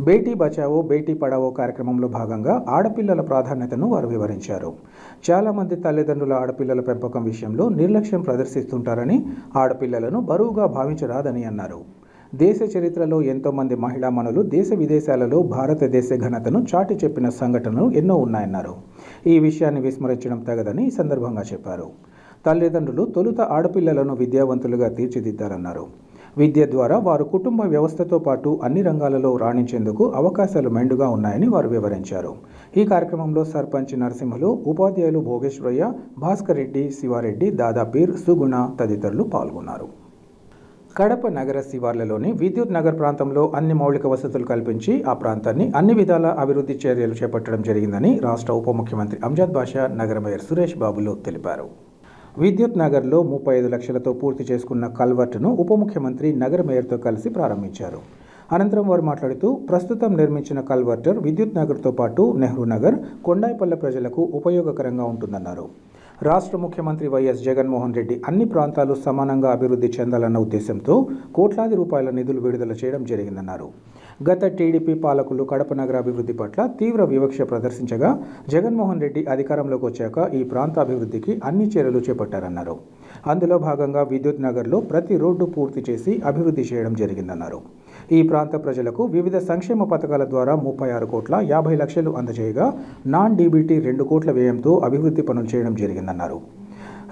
బేటీ బచావో బేటీ పడావో కార్యక్రమంలో భాగంగా ఆడపిల్లల ప్రాధాన్యతను వారు వివరించారు. చాలామంది తల్లిదండ్రుల ఆడపిల్లల పెంపకం విషయంలో నిర్లక్ష్యం ప్రదర్శిస్తుంటారని, ఆడపిల్లలను బరువుగా భావించరాదని అన్నారు. దేశ చరిత్రలో ఎంతోమంది మహిళా మనులు దేశ విదేశాలలో భారతదేశ ఘనతను చాటి చెప్పిన సంఘటనలు ఎన్నో ఉన్నాయన్నారు. ఈ విషయాన్ని విస్మరించడం తగదని ఈ సందర్భంగా చెప్పారు. తల్లిదండ్రులు తొలుత ఆడపిల్లలను విద్యావంతులుగా తీర్చిదిద్దారన్నారు. విద్య ద్వారా వారు కుటుంబ వ్యవస్థతో పాటు అన్ని రంగాలలో రాణించేందుకు అవకాశాలు మెండుగా ఉన్నాయని వారు వివరించారు. ఈ కార్యక్రమంలో సర్పంచ్ నరసింహులు, ఉపాధ్యాయులు భోగేశ్వరయ్య, భాస్కర్ రెడ్డి, శివారెడ్డి, దాదాపీర్, సుగుణ తదితరులు పాల్గొన్నారు. కడప నగర శివార్లలోని విద్యుత్ నగర్ ప్రాంతంలో అన్ని మౌలిక వసతులు కల్పించి ఆ ప్రాంతాన్ని అన్ని విధాల అభివృద్ధి చర్యలు చేపట్టడం జరిగిందని రాష్ట్ర ఉప ముఖ్యమంత్రి అంజద్ బాషా, నగర మేయర్ సురేష్ బాబులు తెలిపారు. విద్యుత్ నగర్లో 35 లక్షలతో పూర్తి చేసుకున్న కల్వర్టును ఉప ముఖ్యమంత్రి నగర మేయర్తో కలిసి ప్రారంభించారు. అనంతరం వారు మాట్లాడుతూ ప్రస్తుతం నిర్మించిన కల్వర్టర్ విద్యుత్ నగర్తో పాటు నెహ్రూ నగర్, కొండాయిపల్లె ప్రజలకు ఉపయోగకరంగా ఉంటుందన్నారు. రాష్ట్ర ముఖ్యమంత్రి వైఎస్ జగన్మోహన్ రెడ్డి అన్ని ప్రాంతాలు సమానంగా అభివృద్ధి చెందాలన్న ఉద్దేశంతో కోట్లాది రూపాయల నిధులు విడుదల చేయడం జరిగిందన్నారు. గత టీడీపీ పాలకులు కడప నగర అభివృద్ధి పట్ల తీవ్ర వివక్ష ప్రదర్శించగా జగన్మోహన్ రెడ్డి అధికారంలోకి వచ్చాక ఈ ప్రాంత అభివృద్ధికి అన్ని చర్యలు చేపట్టారన్నారు. అందులో భాగంగా విద్యుత్ నగర్లో ప్రతి రోడ్డు పూర్తి చేసి అభివృద్ధి చేయడం జరిగిందన్నారు. ఈ ప్రాంత ప్రజలకు వివిధ సంక్షేమ పథకాల ద్వారా 36,50,00,000 అందజేయగా నాన్ డీబీటీ 2 కోట్ల వ్యయంతో అభివృద్ధి పనులు చేయడం జరిగిందన్నారు.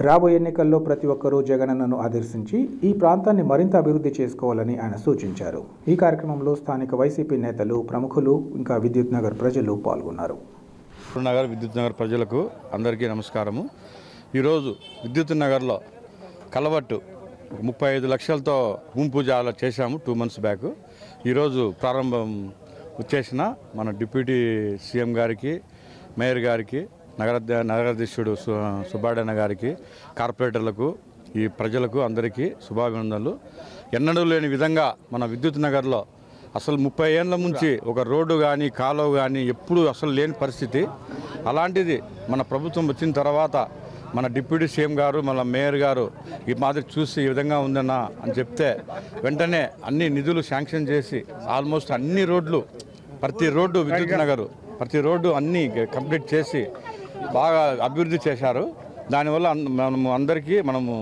రాబోయే ఎన్నికల్లో ప్రతి ఒక్కరూ జగనన్నను ఆదర్శించి ఈ ప్రాంతాన్ని మరింత అభివృద్ధి చేసుకోవాలని ఆయన సూచించారు. ఈ కార్యక్రమంలో స్థానిక వైసీపీ నేతలు, ప్రముఖులు, ఇంకా విద్యుత్ నగర్ ప్రజలు పాల్గొన్నారు. విద్యుత్ నగర్ ప్రజలకు అందరికీ నమస్కారము. ఈరోజు విద్యుత్ నగర్లో కలవట్టు 35 లక్షలతో భూమి పూజ చేశాము 2 months బ్యాక్. ఈరోజు ప్రారంభం వచ్చేసిన మన డిప్యూటీ సీఎం గారికి, మేయర్ గారికి, నగరాధ్యక్షుడు సుబ్బాడన్న గారికి, కార్పొరేటర్లకు, ఈ ప్రజలకు అందరికీ శుభాభినందనలు. ఎన్నడూ లేని విధంగా మన విద్యుత్ నగర్లో అసలు 30 ఏళ్ళ నుంచి ఒక రోడ్డు కానీ కాలువ కానీ ఎప్పుడు అసలు లేని పరిస్థితి. అలాంటిది మన ప్రభుత్వం వచ్చిన తర్వాత మన డిప్యూటీ సీఎం గారు, మన మేయర్ గారు ఈ మాదిరి చూసి ఈ విధంగా ఉందన్న అని చెప్తే వెంటనే అన్ని నిధులు శాంక్షన్ చేసి ఆల్మోస్ట్ అన్ని రోడ్లు, ప్రతి రోడ్డు విద్యుత్ నగరు ప్రతి రోడ్డు అన్నీ కంప్లీట్ చేసి బాగా అభివృద్ధి చేశారు. దానివల్ల మనము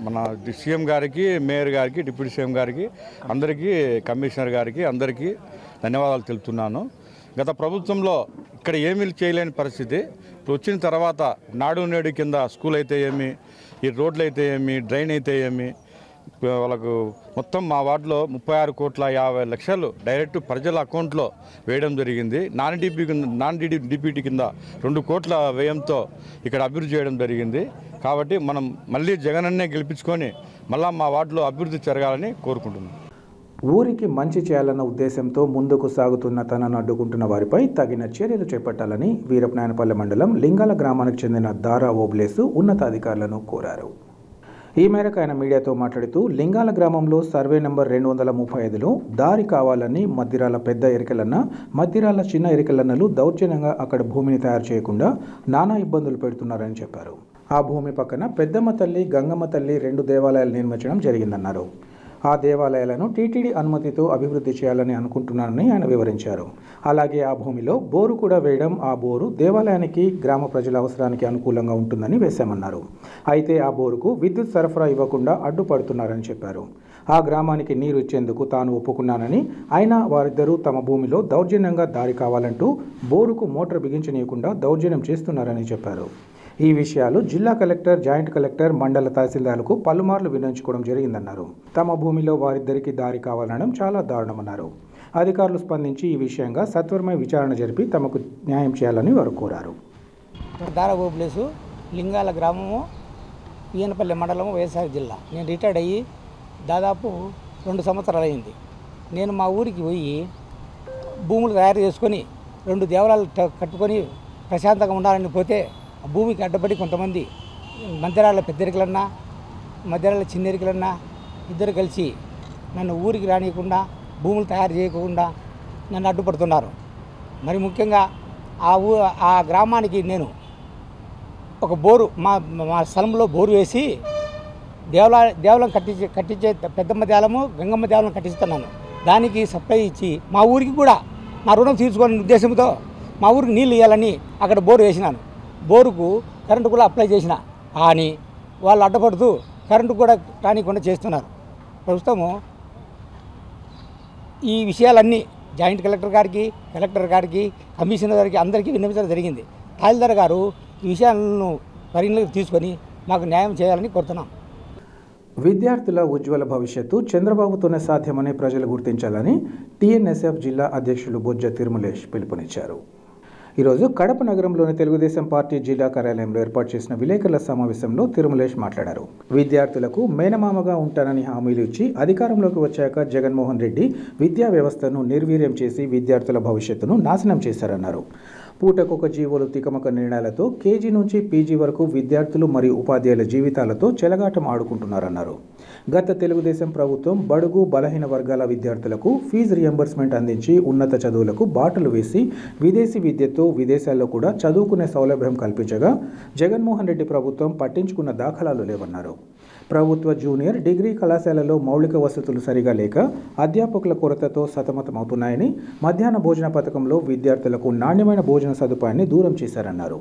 మన సీఎం గారికి, మేయర్ గారికి, డిప్యూటీ సీఎం గారికి, అందరికీ, కమిషనర్ గారికి అందరికీ ధన్యవాదాలు తెలుపుతున్నాను. గత ప్రభుత్వంలో ఇక్కడ ఏమీ చేయలేని పరిస్థితి. ఇప్పుడు వచ్చిన తర్వాత నాడు నేడు కింద స్కూల్ అయితే ఏమి, ఈ రోడ్లు అయితే ఏమి, డ్రైన్ అయితే ఏమి, వాళ్ళకు మొత్తం మా వార్డులో 36,50,00,000 డైరెక్ట్ ప్రజల అకౌంట్లో వేయడం జరిగింది. నాన్ డిపిటీ కింద 2 కోట్ల వ్యయంతో ఇక్కడ అభివృద్ధి చేయడం జరిగింది. కాబట్టి మనం మళ్ళీ జగనన్నే గెలిపించుకొని మళ్ళీ మా వార్డులో అభివృద్ధి జరగాలని కోరుకుంటున్నాం. ఊరికి మంచి చేయాలన్న ఉద్దేశంతో ముందుకు సాగుతున్న తనను అడ్డుకుంటున్న వారిపై తగిన చర్యలు చేపట్టాలని వీరపనాయనపల్లె మండలం లింగాల గ్రామానికి చెందిన దారా ఓబ్లేసు ఉన్నతాధికారులను కోరారు. ఈ మేరకు ఆయన మీడియాతో మాట్లాడుతూ లింగాల గ్రామంలో సర్వే నెంబర్ 235లో దారి కావాలని మద్దిరాల పెద్ద ఎరికలన్న, మద్దిరాల చిన్న ఎరికలన్నలు దౌర్జన్యంగా అక్కడ భూమిని తయారు చేయకుండా నానా ఇబ్బందులు పెడుతున్నారని చెప్పారు. ఆ భూమి పక్కన పెద్దమ్మ తల్లి, గంగమ్మ తల్లి 2 దేవాలయాలు నిర్మించడం జరిగిందన్నారు. ఆ దేవాలయాలను టీటీడీ అనుమతితో అభివృద్ధి చేయాలని అనుకుంటున్నానని ఆయన వివరించారు. అలాగే ఆ భూమిలో బోరు కూడా వేయడం, ఆ బోరు దేవాలయానికి, గ్రామ ప్రజల అవసరానికి అనుకూలంగా ఉంటుందని వేశామన్నారు. అయితే ఆ బోరుకు విద్యుత్ సరఫరా ఇవ్వకుండా అడ్డుపడుతున్నారని చెప్పారు. ఆ గ్రామానికి నీరు ఇచ్చేందుకు తాను ఒప్పుకున్నానని, అయినా వారిద్దరూ తమ భూమిలో దౌర్జన్యంగా దారి కావాలంటూ బోరుకు మోటార్ బిగించనీయకుండా దౌర్జన్యం చేస్తున్నారని చెప్పారు. ఈ విషయాలు జిల్లా కలెక్టర్, జాయింట్ కలెక్టర్, మండల తహసీల్దార్లకు పలుమార్లు విన్నవించుకోవడం జరిగిందన్నారు. తమ భూమిలో వారిద్దరికీ దారి కావాలనడం చాలా దారుణమన్నారు. అధికారులు స్పందించి ఈ విషయంగా సత్వరమే విచారణ జరిపి తమకు న్యాయం చేయాలని వారు కోరారు. దారా ఓబ్లేసు, లింగాల గ్రామము, వీయనపల్లి మండలము, వైఎస్ఆర్ జిల్లా. నేను రిటైర్డ్ అయ్యి దాదాపు 2 సంవత్సరాలు అయింది. నేను మా ఊరికి పోయి భూములు తయారు చేసుకొని 2 దేవాలయాలు కట్టుకొని ప్రశాంతంగా ఉండాలని పోతే ఆ భూమికి అడ్డపడి కొంతమంది మధ్యరాళ్ళ పెద్దరికలన్నా, మధ్యరాళ్ళ చిన్నెరికలన్నా ఇద్దరు కలిసి నన్ను ఊరికి రానియకుండా, భూములు తయారు చేయకుండా నన్ను అడ్డుపడుతున్నారు. మరి ముఖ్యంగా ఆ గ్రామానికి నేను ఒక బోరు, మా స్థలంలో బోరు వేసి దేవాలయం కట్టించే పెద్దమ్మ దేవాలయము, గంగమ్మ దేవాలయం కట్టిస్తున్నాను. దానికి సప్లై ఇచ్చి మా ఊరికి కూడా నా రుణం తీర్చుకోవాలనే ఉద్దేశంతో మా ఊరికి నీళ్ళు ఇవ్వాలని అక్కడ బోరు వేసినాను. బోరుకు కరెంటు కూడా అప్లై చేసిన, కానీ వాళ్ళు అడ్డపడుతూ కరెంటు కూడా రానికుండా చేస్తున్నారు. ప్రస్తుతము ఈ విషయాలన్నీ జాయింట్ కలెక్టర్ గారికి కమిషనర్ గారికి అందరికీ విన్నవించడం జరిగింది. తహసీల్దార్ గారు ఈ విషయాలను పరిగణలోకి తీసుకొని మాకు న్యాయం చేయాలని కోరుతున్నాం. విద్యార్థుల ఉజ్వల భవిష్యత్తు చంద్రబాబుతోనే సాధ్యమని ప్రజలు గుర్తించాలని టీఎన్ఎస్ఎఫ్ జిల్లా అధ్యక్షులు బొజ్జ తిరుమలేష్ పిలుపునిచ్చారు. ఈరోజు కడప నగరంలోని తెలుగుదేశం పార్టీ జిల్లా కార్యాలయంలో ఏర్పాటు చేసిన విలేకరుల సమావేశంలో తిరుమలేష్ మాట్లాడారు. విద్యార్థులకు మేనమామగా ఉంటానని హామీలు ఇచ్చి అధికారంలోకి వచ్చాక జగన్మోహన్ రెడ్డి విద్యా వ్యవస్థను నిర్వీర్యం చేసి విద్యార్థుల భవిష్యత్తును నాశనం చేశారన్నారు. పూటకొక జీవోలు తికమక నిర్ణయాలతో కేజీ నుంచి పీజీ వరకు విద్యార్థులు మరియు ఉపాధ్యాయుల జీవితాలతో చెలగాటం ఆడుకుంటున్నారన్నారు. గత తెలుగుదేశం ప్రభుత్వం బడుగు బలహీన వర్గాల విద్యార్థులకు ఫీజు రియంబర్స్మెంట్ అందించి ఉన్నత చదువులకు బాటలు వేసి విదేశీ విద్యతో విదేశాల్లో కూడా చదువుకునే సౌలభ్యం కల్పించగా జగన్మోహన్ రెడ్డి ప్రభుత్వం పట్టించుకున్న దాఖలాలు లేవన్నారు. ప్రభుత్వ జూనియర్ డిగ్రీ కళాశాలలో మౌలిక వసతులు సరిగా లేక అధ్యాపకుల కొరతతో సతమతమవుతున్నాయని, మధ్యాహ్న భోజన పథకంలో విద్యార్థులకు నాణ్యమైన భోజన సదుపాయాన్ని దూరం చేశారన్నారు.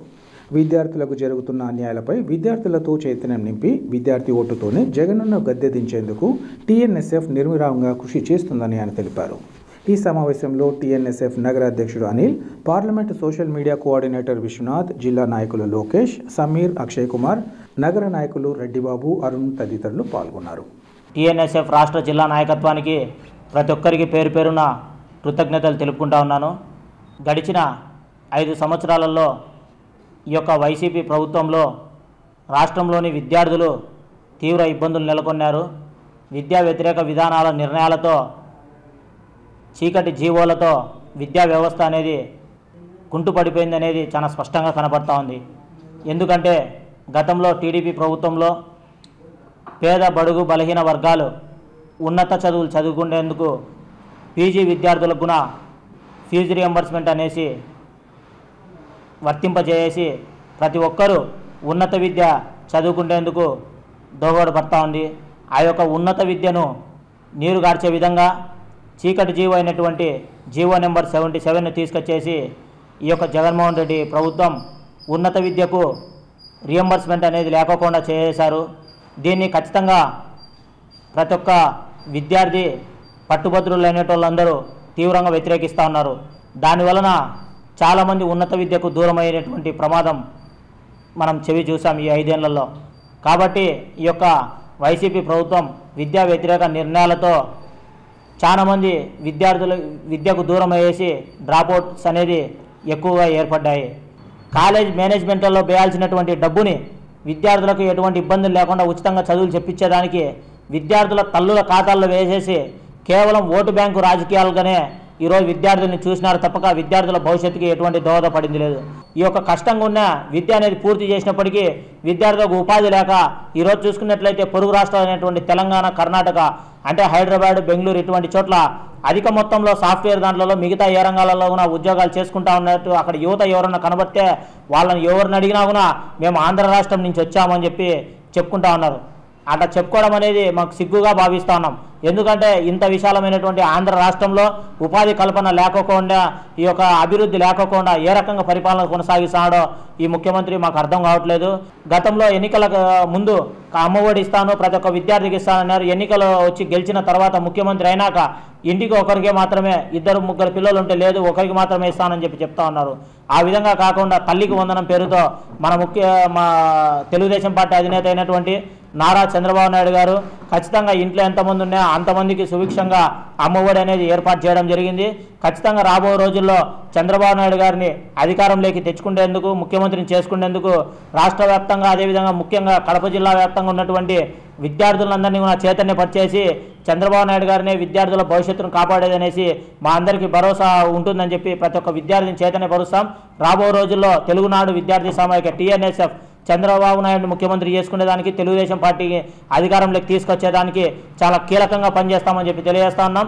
విద్యార్థులకు జరుగుతున్న అన్యాయాలపై విద్యార్థులతో చైతన్యం నింపి విద్యార్థి ఓటుతోనే జగన్ను గద్దె దించేందుకు టీఎన్ఎస్ఎఫ్ నిర్విరామంగా కృషి చేస్తుందని ఆయన తెలిపారు. ఈ సమావేశంలో టీఎన్ఎస్ఎఫ్ నగర అధ్యక్షుడు Anil, parliament social media coordinator Vishwanath, జిల్లా నాయకులు లోకేష్, సమీర్, అక్షయ్ కుమార్, నగర నాయకులు రెడ్డిబాబు, అరుణ్ తదితరులు పాల్గొన్నారు. టీఎన్ఎస్ఎఫ్ రాష్ట్ర జిల్లా నాయకత్వానికి ప్రతి ఒక్కరికి పేరు పేరున కృతజ్ఞతలు తెలుపుకుంటా ఉన్నాను. గడిచిన 5 సంవత్సరాలలో ఈ యొక్క వైసీపీ ప్రభుత్వంలో రాష్ట్రంలోని విద్యార్థులు తీవ్ర ఇబ్బందులు నెలకొన్నారు. విద్యా వ్యతిరేక విధానాల నిర్ణయాలతో, చీకటి జీవోలతో విద్యా వ్యవస్థ అనేది కుంటుపడిపోయింది అనేది చాలా స్పష్టంగా కనబడతా ఉంది. ఎందుకంటే గతంలో టీడీపీ ప్రభుత్వంలో పేద బడుగు బలహీన వర్గాలు ఉన్నత చదువులు చదువుకునేందుకు పీజీ విద్యార్థులకు కూడా ఫీజు రియంబర్స్మెంట్ అనేసి వర్తింపజేసి ప్రతి ఒక్కరూ ఉన్నత విద్య చదువుకునేందుకు దోహదపడతా ఉంది. ఆ యొక్క ఉన్నత విద్యను నీరుగార్చే విధంగా చీకటి జీవో అయినటువంటి జీవో నెంబర్ 77ను తీసుకొచ్చేసి ఈ యొక్క జగన్మోహన్ రెడ్డి ప్రభుత్వం ఉన్నత విద్యకు రియంబర్స్మెంట్ అనేది లేకోకుండా చేశారు. దీన్ని ఖచ్చితంగా ప్రతి ఒక్క విద్యార్థి పట్టుభద్రులు అనేటోళ్ళందరూ తీవ్రంగా వ్యతిరేకిస్తూ ఉన్నారు. దానివలన చాలామంది ఉన్నత విద్యకు దూరం అయినటువంటి ప్రమాదం మనం చెవి చూసాం ఈ 5 ఏళ్లలో. కాబట్టి ఈ యొక్క వైసీపీ ప్రభుత్వం విద్యా వ్యతిరేక నిర్ణయాలతో చాలామంది విద్యార్థులు విద్యకు దూరం అయ్యేసి డ్రాప్అవుట్స్ అనేది ఎక్కువగా ఏర్పడ్డాయి. కాలేజ్ మేనేజ్మెంట్లలో వేయాల్సినటువంటి డబ్బుని విద్యార్థులకు ఎటువంటి ఇబ్బందులు లేకుండా ఉచితంగా చదువులు చెప్పించేదానికి విద్యార్థుల తల్లుల ఖాతాల్లో వేసేసి కేవలం ఓటు బ్యాంకు రాజకీయాలుగానే ఈరోజు విద్యార్థుల్ని చూసినారు తప్పక విద్యార్థుల భవిష్యత్తుకి ఎటువంటి దోహదపడింది లేదు. ఈ యొక్క కష్టంగా ఉన్న విద్య అనేది పూర్తి చేసినప్పటికీ విద్యార్థులకు ఉపాధి లేక ఈరోజు చూసుకున్నట్లయితే పొరుగు రాష్ట్రాలు అనేటువంటి తెలంగాణ, కర్ణాటక అంటే హైదరాబాద్, బెంగళూరు ఇటువంటి చోట్ల అధిక మొత్తంలో సాఫ్ట్వేర్ దాంట్లో మిగతా ఏ రంగాలలో కూడా ఉద్యోగాలు చేసుకుంటా ఉన్నట్టు అక్కడ యువత ఎవరన్నా కనబడితే వాళ్ళని ఎవరిని అడిగినా కూడా మేము ఆంధ్ర రాష్ట్రం నుంచి వచ్చామని చెప్పి చెప్పుకుంటా ఉన్నారు. అట్లా చెప్పుకోవడం అనేది మాకు సిగ్గుగా భావిస్తూ ఉన్నాం. ఎందుకంటే ఇంత విశాలమైనటువంటి ఆంధ్ర రాష్ట్రంలో ఉపాధి కల్పన లేకోకుండా, ఈ యొక్క అభివృద్ధి లేకోకుండా ఏ రకంగా పరిపాలన కొనసాగిస్తాడో ఈ ముఖ్యమంత్రి మాకు అర్థం కావట్లేదు. గతంలో ఎన్నికలకు ముందు అమ్మఒడి ఇస్తాను, ప్రతి ఒక్క విద్యార్థికి ఇస్తానన్నారు. ఎన్నికలు వచ్చి గెలిచిన తర్వాత ముఖ్యమంత్రి అయినాక ఇంటికి ఒకరికి మాత్రమే 2-3 పిల్లలు ఉంటే లేదు ఒకరికి మాత్రమే ఇస్తానని చెప్పి చెప్తా ఉన్నారు. ఆ విధంగా కాకుండా తల్లికి వందనం పేరుతో మా తెలుగుదేశం పార్టీ అధినేత అయినటువంటి నారా చంద్రబాబు నాయుడు గారు ఖచ్చితంగా ఇంట్లో ఎంతమంది ఉన్నా అంతమందికి సుభిక్షంగా అమ్మఒడి అనేది ఏర్పాటు చేయడం జరిగింది. ఖచ్చితంగా రాబో రోజుల్లో చంద్రబాబు నాయుడు గారిని అధికారంలోకి తెచ్చుకునేందుకు, ముఖ్యమంత్రిని చేసుకునేందుకు రాష్ట్ర వ్యాప్తంగా అదేవిధంగా ముఖ్యంగా కడప జిల్లా వ్యాప్తంగా ఉన్నటువంటి విద్యార్థులందరినీ కూడా చైతన్యపరిచేసి చంద్రబాబు నాయుడు గారిని విద్యార్థుల భవిష్యత్తును కాపాడేదనేసి మా అందరికీ భరోసా ఉంటుందని చెప్పి ప్రతి ఒక్క విద్యార్థిని చైతన్యపరుస్తాం. రాబో రోజుల్లో తెలుగునాడు విద్యార్థి సమాఖ్య టీఎన్ఎస్ఎఫ్ చంద్రబాబు నాయుడు ముఖ్యమంత్రి చేసుకునేదానికి, తెలుగుదేశం పార్టీకి అధికారంలోకి తీసుకొచ్చేదానికి చాలా కీలకంగా పనిచేస్తామని చెప్పి తెలియజేస్తా ఉన్నాం.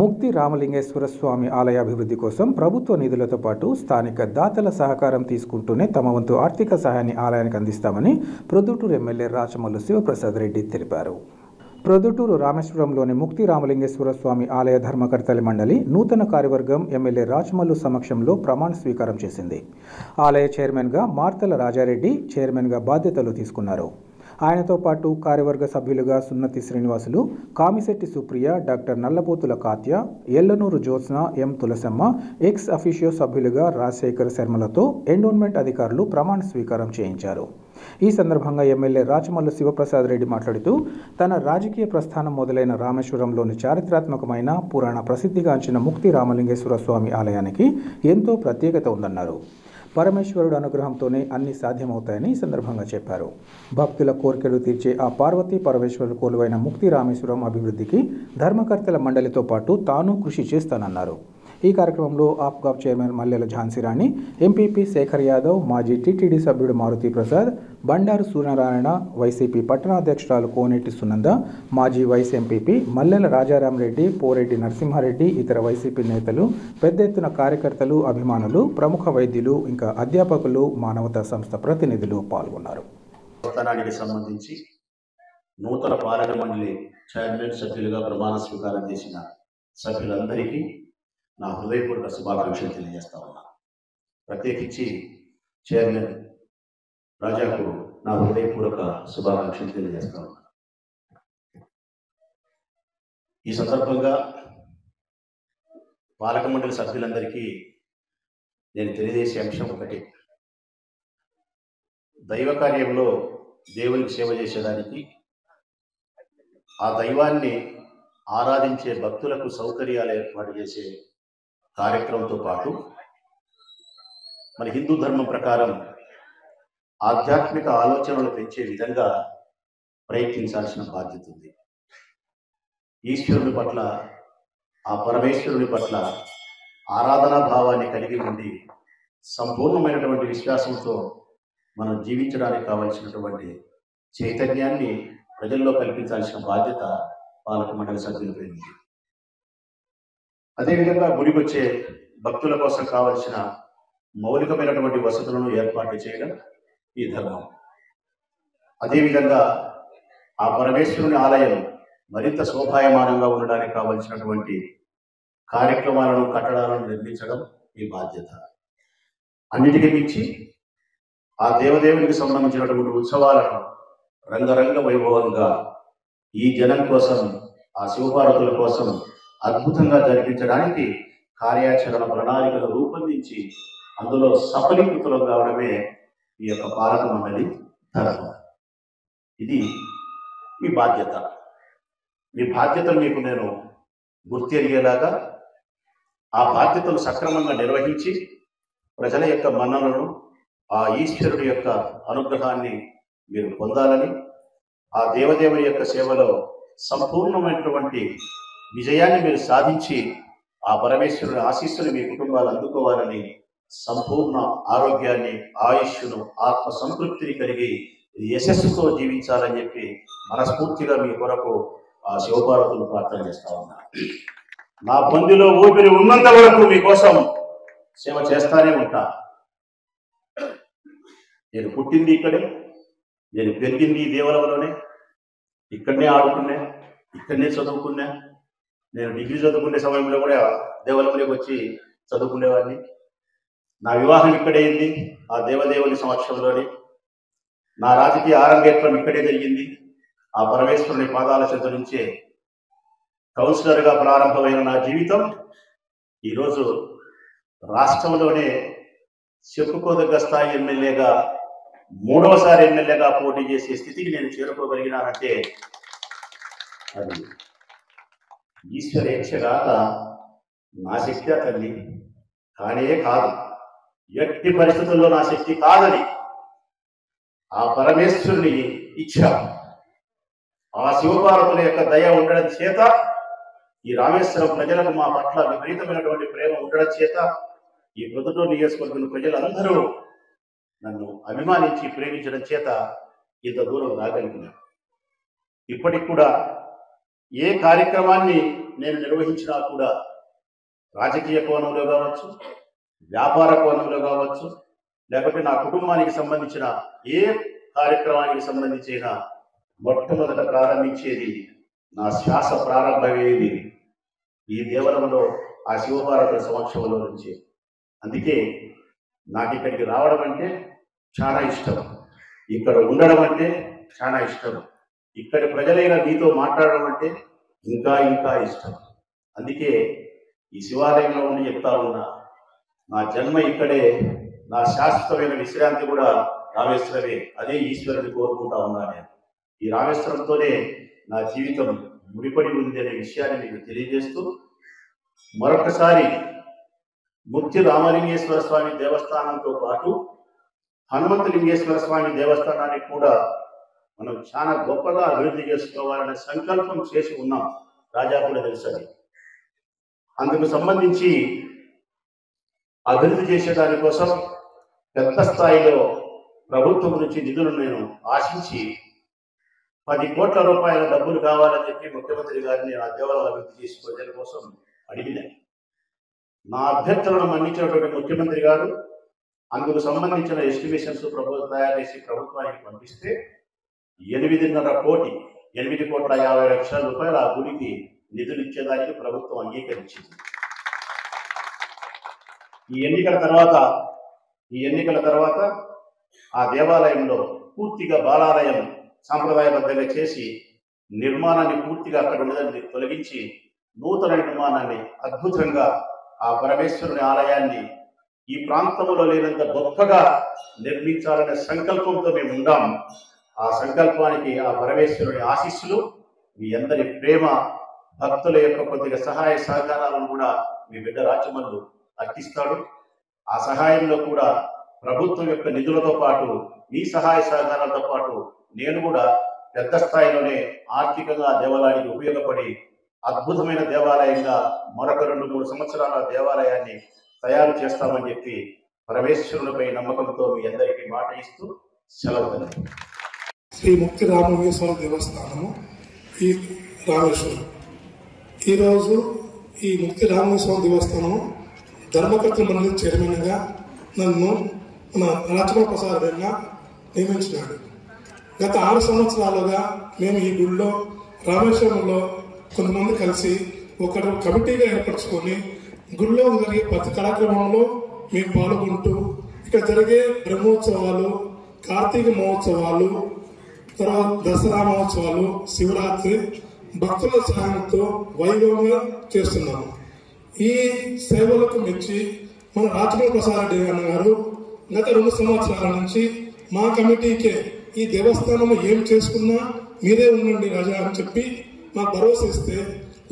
ముక్తి రామలింగేశ్వర స్వామి ఆలయ అభివృద్ధి కోసం ప్రభుత్వ నిధులతో పాటు స్థానిక దాతల సహకారం తీసుకుంటూనే తమ వంతు ఆర్థిక సహాయాన్ని ఆలయానికి అందిస్తామని ప్రొద్దుటూరు ఎమ్మెల్యే రాచమల్లు శివప్రసాద్ రెడ్డి తెలిపారు. ప్రొద్దుటూరు రామేశ్వరంలోని ముక్తి రామలింగేశ్వర స్వామి ఆలయ ధర్మకర్తల మండలి నూతన కార్యవర్గం ఎమ్మెల్యే రాజ్మల్లు సమక్షంలో ప్రమాణ స్వీకారం చేసింది. ఆలయ చైర్మన్గా మార్తల రాజారెడ్డి చైర్మన్గా బాధ్యతలు తీసుకున్నారు. ఆయనతో పాటు కార్యవర్గ సభ్యులుగా సున్నతి శ్రీనివాసులు, కామిశెట్టి సుప్రియ, డాక్టర్ నల్లబోతుల కాత్య, ఎల్లనూరు జ్యోత్స్న, ఎం తులసమ్మ, ఎక్స్ అఫీషియో సభ్యులుగా రాజశేఖర్ శర్మలతో ఎండోన్మెంట్ అధికారులు ప్రమాణ స్వీకారం చేయించారు. ఈ సందర్భంగా ఎమ్మెల్యే రాచమల్లు శివప్రసాద్ రెడ్డి మాట్లాడుతూ తన రాజకీయ ప్రస్థానం మొదలైన రామేశ్వరంలోని చారిత్రాత్మకమైన పురాణ ప్రసిద్ధిగాంచిన ముక్తి రామలింగేశ్వర స్వామి ఆలయానికి ఎంతో ప్రత్యేకత ఉందన్నారు. పరమేశ్వరుడు అనుగ్రహంతోనే అన్ని సాధ్యమవుతాయని ఈ సందర్భంగా చెప్పారు. భక్తుల కోరికలు తీర్చే ఆ పార్వతీ పరమేశ్వరుడు కొలువైన ముక్తి రామేశ్వరం అభివృద్ధికి ధర్మకర్తల మండలితో పాటు తాను కృషి చేస్తానన్నారు. ఈ కార్యక్రమంలో ఆప్గాప్ చైర్మన్ మల్లెల ఝాన్సీరాణి, ఎంపీపీ శేఖర్ యాదవ్, మాజీ టీటీడీ సభ్యుడు మారుతి ప్రసాద్, బండారు సూర్యనారాయణ, వైసీపీ పట్టణాధ్యక్షురాలు కోనేటి సునంద, మాజీ వైస్ ఎంపీపీ మల్లెల రాజారాంరెడ్డి, పోరెడ్డి నరసింహారెడ్డి, ఇతర వైసీపీ నేతలు, పెద్ద ఎత్తున కార్యకర్తలు, అభిమానులు, ప్రముఖ వైద్యులు, ఇంకా అధ్యాపకులు, మానవతా సంస్థ ప్రతినిధులు పాల్గొన్నారు. సంబంధించి నూతన పాలక మండలి చైర్మన్ సభ్యులుగా ప్రమాణ స్వీకారం చేసిన సభ్యులందరికీ నా హృదయపూర్వక శుభాకాంక్షలు తెలియజేస్తా ఉన్నా. ప్రత్యేకించి చైర్మన్ రాజాకు నా హృదయపూర్వక శుభాకాంక్షలు తెలియజేస్తా ఉన్నా. ఈ సందర్భంగా పాలక మండలి సభ్యులందరికీ నేను తెలియజేసే అంశం ఒకటి, దైవ కార్యంలో దేవునికి సేవ చేసేదానికి, ఆ దైవాన్ని ఆరాధించే భక్తులకు సౌకర్యాలు ఏర్పాటు చేసే కార్యక్రమంతో పాటు మన హిందూ ధర్మం ప్రకారం ఆధ్యాత్మిక ఆలోచనలు పెంచే విధంగా ప్రయత్నించాల్సిన బాధ్యత ఉంది. ఈశ్వరుని పట్ల, ఆ పరమేశ్వరుని పట్ల ఆరాధనా భావాన్ని కలిగి ఉండి సంపూర్ణమైనటువంటి విశ్వాసంతో మనం జీవించడానికి కావలసినటువంటి చైతన్యాన్ని ప్రజల్లో కల్పించాల్సిన బాధ్యత పాలక మండలి సభ్యులపై ఉంది. అదేవిధంగా గుడికి వచ్చే భక్తుల కోసం కావలసిన మౌలికమైనటువంటి వసతులను ఏర్పాటు చేయడం ఈ ధర్మం. అదేవిధంగా ఆ పరమేశ్వరుని ఆలయం మరింత శోభాయమానంగా ఉండడానికి కావలసినటువంటి కార్యక్రమాలను, కట్టడాలను నిర్మించడం ఈ బాధ్యత. అన్నిటికీ మించి ఆ దేవదేవునికి సంబంధించినటువంటి ఉత్సవాలను రంగరంగ వైభవంగా ఈ జనం కోసం, ఆ శివపార్వతుల కోసం అద్భుతంగా జరిపించడానికి కార్యాచరణ ప్రణాళికలు రూపొందించి అందులో సఫలీకృతులు కావడమే ఈ యొక్క పాలక మండలి ధర్మం. ఇది మీ బాధ్యత. మీ బాధ్యతలు మీకు నేను గుర్తెరిగేలాగా ఆ బాధ్యతలు సక్రమంగా నిర్వహించి ప్రజల యొక్క మన్ననలను, ఆ ఈశ్వరుడి యొక్క అనుగ్రహాన్ని మీరు పొందాలని, ఆ దేవదేవుని యొక్క సేవలో సంపూర్ణమైనటువంటి విజయాన్ని మీరు సాధించి ఆ పరమేశ్వరుని ఆశీస్సులు మీ కుటుంబాలు అందుకోవాలని, సంపూర్ణ ఆరోగ్యాన్ని, ఆయుష్ను, ఆత్మ సంతృప్తిని కలిగి యశస్సుతో జీవించాలని చెప్పి మనస్ఫూర్తిగా మీ కొరకు ఆ శివపార్వతులు ప్రార్థన చేస్తా ఉన్నా. నా బందిలో ఊపిరి ఉన్నంత వరకు మీకోసం సేవ చేస్తానే ఉంటా. నేను పుట్టింది ఇక్కడే, నేను పెరిగింది ఈ దేవాలయంలోనే, ఇక్కడనే ఆడుకున్నా, ఇక్కడనే చదువుకున్నా. నేను డిగ్రీ చదువుకునే సమయంలో కూడా దేవాలయంలోకి వచ్చి చదువుకునేవాడిని. నా వివాహం ఇక్కడే అయింది, ఆ దేవదేవుని సమక్షంలోనే. నా రాజకీయ ఆరంగేట్రం ఇక్కడే జరిగింది. ఆ పరమేశ్వరుని పాదాల చెంత నుంచే కౌన్సిలర్గా ప్రారంభమైన నా జీవితం ఈరోజు రాష్ట్రంలోనే చెప్పుకోదగ్గ స్థాయి ఎమ్మెల్యేగా, మూడవసారి ఎమ్మెల్యేగా పోటీ చేసే స్థితికి నేను చేరుకోగలిగినానంటే అది ఈశ్వరేచ్ఛగాక నా శక్తి తల్లి కానే కాదు. ఎట్టి పరిస్థితుల్లో నా శక్తి కాదని ఆ పరమేశ్వరుని ఇచ్ఛ, ఆ శివపార్వతుల యొక్క దయ ఉండడం చేత, ఈ రామేశ్వరం ప్రజలకు మా పట్ల విపరీతమైనటువంటి ప్రేమ ఉండడం చేత, ఈ ప్రొద్దుటూరు నియోజకవర్గం ప్రజలందరూ నన్ను అభిమానించి ప్రేమించడం చేత ఇంత దూరం రాగలిగినాను. ఇప్పటికి కూడా ఏ కార్యక్రమాన్ని నేను నిర్వహించినా కూడా రాజకీయ కోణంలో కావచ్చు, వ్యాపార కోణంలో కావచ్చు, లేకపోతే నా కుటుంబానికి సంబంధించిన ఏ కార్యక్రమానికి సంబంధించిన మొట్టమొదట ప్రారంభించేది నా శ్వాస ప్రారంభమయ్యేది ఈ దేవలంలో ఆ శివపార్వతుల సమక్షంలో నుంచి. అందుకే నాకు ఇక్కడికి రావడం అంటే చాలా ఇష్టం, ఇక్కడ ఉండడం అంటే చాలా ఇష్టం, ఇక్కడి ప్రజలైన మీతో మాట్లాడడం అంటే ఇంకా ఇంకా ఇష్టం. అందుకే ఈ శివాలయంలో ఉండి చెప్తా ఉన్నా, నా జన్మ ఇక్కడే, నా శాశ్వతమైన విశ్రాంతి కూడా రామేశ్వరమే. అదే ఈశ్వరుని కోరుకుంటా ఉన్నా నేను. ఈ రామేశ్వరంతోనే నా జీవితం ముడిపడి ఉంది అనే విషయాన్ని మీకు తెలియజేస్తూ, మరొకసారి ముక్తి రామలింగేశ్వర స్వామి దేవస్థానంతో పాటు హనుమంతలింగేశ్వర స్వామి దేవస్థానాన్ని కూడా మనం చాలా గొప్పగా అభివృద్ధి చేసుకోవాలనే సంకల్పం చేసి ఉన్నాం. రాజా కూడా తెలుసు. అందుకు సంబంధించి అభివృద్ధి చేసే దానికోసం పెద్ద స్థాయిలో ప్రభుత్వం నుంచి నిధులను నేను ఆశించి 10 కోట్ల రూపాయల డబ్బులు కావాలని చెప్పి ముఖ్యమంత్రి గారిని ఆ దేవాలయాలు అభివృద్ధి చేసుకోవడం కోసం అడిగినాయి. నా అభ్యర్థనను మన్నించినటువంటి ముఖ్యమంత్రి గారు అందుకు సంబంధించిన ఎస్టిమేషన్స్ తయారు చేసి ప్రభుత్వానికి పంపిస్తే 8.5 కోటి 8,50,00,000 రూపాయలు ఆ గుడికి నిధులు ఇచ్చేదానికి ప్రభుత్వం అంగీకరించింది. ఈ ఎన్నికల తర్వాత ఆ దేవాలయంలో పూర్తిగా బాలాలయం సాంప్రదాయబద్ధంగా చేసి నిర్మాణాన్ని పూర్తిగా అక్కడ ఉండదని తొలగించి నూతన నిర్మాణాన్ని అద్భుతంగా ఆ పరమేశ్వరుని ఆలయాన్ని ఈ ప్రాంతంలో లేనంత గొప్పగా నిర్మించాలనే సంకల్పంతో మేము ఉన్నాం. ఆ సంకల్పానికి ఆ పరమేశ్వరుని ఆశీస్సులు, మీ అందరి ప్రేమ, భక్తుల యొక్క కొద్దిగా సహాయ సహకారాలను కూడా మీ బిడ్డ రాచమల్లు అర్పిస్తాడు. ఆ సహాయంలో కూడా ప్రభుత్వం యొక్క నిధులతో పాటు మీ సహాయ సహకారాలతో పాటు నేను కూడా పెద్ద స్థాయిలోనే ఆర్థికంగా దేవాలయానికి ఉపయోగపడి అద్భుతమైన దేవాలయంగా మరొక 2-3 సంవత్సరాల దేవాలయాన్ని తయారు చేస్తామని చెప్పి పరమేశ్వరునిపై నమ్మకంతో మీ అందరికీ మాట ఇస్తూ సెలవు. శ్రీ ముక్తి రామలింగేశ్వర దేవస్థానము ఈ రామేశ్వరం. ఈరోజు ఈ ముక్తి రామలింగేశ్వర దేవస్థానం ధర్మకర్త మండలి చైర్మన్గా నన్ను మన రాచమల్ ప్రసాద్ రెడ్డి నియమించినాడు. గత 6 సంవత్సరాలుగా మేము ఈ గుడిలో రామేశ్వరంలో కొంతమంది కలిసి ఒక కమిటీగా ఏర్పరచుకొని గుడిలో జరిగే ప్రతి కార్యక్రమంలో మేము పాల్గొంటూ ఇక్కడ జరిగే బ్రహ్మోత్సవాలు, కార్తీక మహోత్సవాలు, తర్వాత దసరా మహోత్సవాలు, శివరాత్రి భక్తుల సహాయంతో వైభవంగా చేస్తున్నాము. ఈ సేవలకు మెచ్చి మన రాచమల్ ప్రసాద్ రెడ్డి గారు గత 2 సంవత్సరాల నుంచి మా కమిటీకే ఈ దేవస్థానం ఏం చేసుకున్నా మీరే ఉండండి రాజా అని చెప్పి మాకు భరోసా ఇస్తే,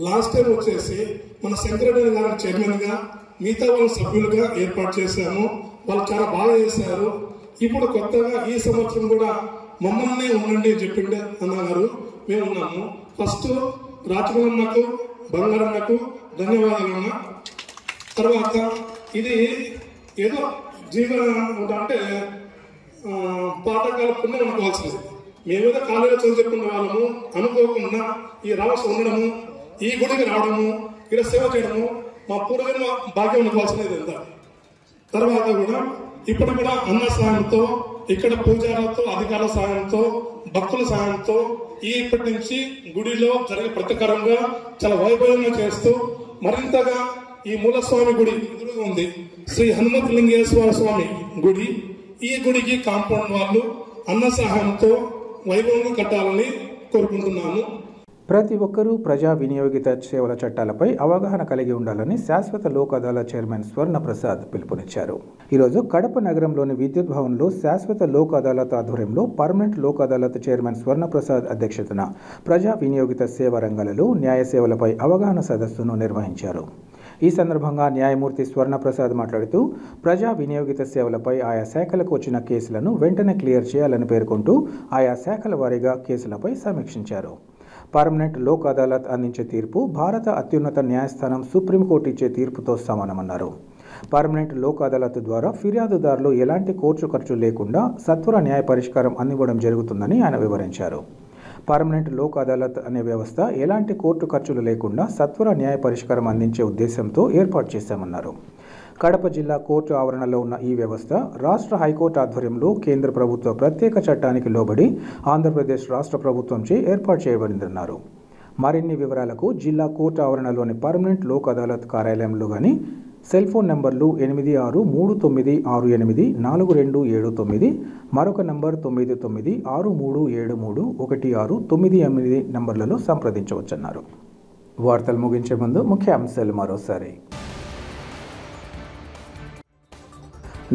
లాస్ట్ టైం వచ్చేసి మన శంకరెడ్డి గారి చైర్మన్ గా మిగతా వాళ్ళ సభ్యులుగా ఏర్పాటు చేశాము. వాళ్ళు చాలా బాగా చేశారు. ఇప్పుడు కొత్తగా ఈ సంవత్సరం కూడా మమ్మల్ని ఉండండి అని చెప్పిండే అన్నగారు. మేము ఉన్నాము. ఫస్ట్ రాచమల్లన్నకు, బంగారన్నకు ధన్యవాదాలు. తర్వాత ఇది ఏదో జీవన అంటే పాతకాల పుణ్యం అనుకోవాల్సింది. మేమేదో కాలేజీలో చదువుకున్న వాళ్ళము అనుకోకుండా ఈ రాష్ట్రం ఉండడము, ఈ గుడికి రావడము, ఇక్కడ సేవ చేయడము మా పూర్వజన్మ భాగ్యం అనుకోవాల్సినది ఎంత. తర్వాత కూడా ఇప్పుడు కూడా అన్న సహాయంతో, ఇక్కడ పూజారులతో, అధికారుల సహాయంతో, భక్తుల సహాయంతో ఇప్పటి నుంచి గుడిలో జరిగే ప్రతికారంగా చాలా వైభవంగా చేస్తూ మరింతగా ఈ మూలస్వామి గుడి ఎదురుగా ఉంది శ్రీ హనుమంతలింగేశ్వర స్వామి గుడి. ఈ గుడికి కాంపౌండ్ వాళ్ళు అన్న సహాయంతో వైభవంగా కట్టాలని కోరుకుంటున్నాము. ప్రతి ఒక్కరూ ప్రజా వినియోగిత సేవల చట్టాలపై అవగాహన కలిగి ఉండాలని శాశ్వత లోక్ అదాలత్ చైర్మన్ స్వర్ణప్రసాద్ పిలుపునిచ్చారు. ఈరోజు కడప నగరంలోని విద్యుత్ భవన్లో శాశ్వత లోక్ అదాలత్ ఆధ్వర్యంలో పర్మనెంట్ లోక్ అదాలత్ చైర్మన్ స్వర్ణప్రసాద్ అధ్యక్షతన ప్రజా వినియోగిత సేవ రంగాలలో న్యాయ సేవలపై అవగాహన సదస్సును నిర్వహించారు. ఈ సందర్భంగా న్యాయమూర్తి స్వర్ణప్రసాద్ మాట్లాడుతూ ప్రజా వినియోగిత సేవలపై ఆయా శాఖలకు వచ్చిన కేసులను వెంటనే క్లియర్ చేయాలని పేర్కొంటూ ఆయా శాఖల వారీగా కేసులపై సమీక్షించారు. పర్మనెంట్ లోక్ అదాలత్ అందించే తీర్పు భారత అత్యున్నత న్యాయస్థానం సుప్రీంకోర్టు ఇచ్చే తీర్పుతో సమానమన్నారు. పర్మనెంట్ లోక్ అదాలత్ ద్వారా ఫిర్యాదుదారులు ఎలాంటి కోర్టు ఖర్చు లేకుండా సత్వర న్యాయ పరిష్కారం అందివ్వడం జరుగుతుందని ఆయన వివరించారు. పర్మనెంట్ లోక్ అదాలత్ అనే వ్యవస్థ ఎలాంటి కోర్టు ఖర్చులు లేకుండా సత్వర న్యాయ పరిష్కారం అందించే ఉద్దేశంతో ఏర్పాటు చేశామన్నారు. కడప జిల్లా కోర్టు ఆవరణలో ఉన్న ఈ వ్యవస్థ రాష్ట్ర హైకోర్టు ఆధ్వర్యంలో కేంద్ర ప్రభుత్వ ప్రత్యేక చట్టానికి లోబడి ఆంధ్రప్రదేశ్ రాష్ట్ర ప్రభుత్వంచే ఏర్పాటు చేయబడిందన్నారు. మరిన్ని వివరాలకు జిల్లా కోర్టు ఆవరణలోని పర్మనెంట్ లోక్ అదాలత్ కార్యాలయంలో కానీ సెల్ ఫోన్ నంబర్లు 8639684279, మరొక నంబర్ 9963731698 నంబర్లలో సంప్రదించవచ్చన్నారు. వార్తలు ముగించే ముందు ముఖ్యాంశాలు మరోసారి.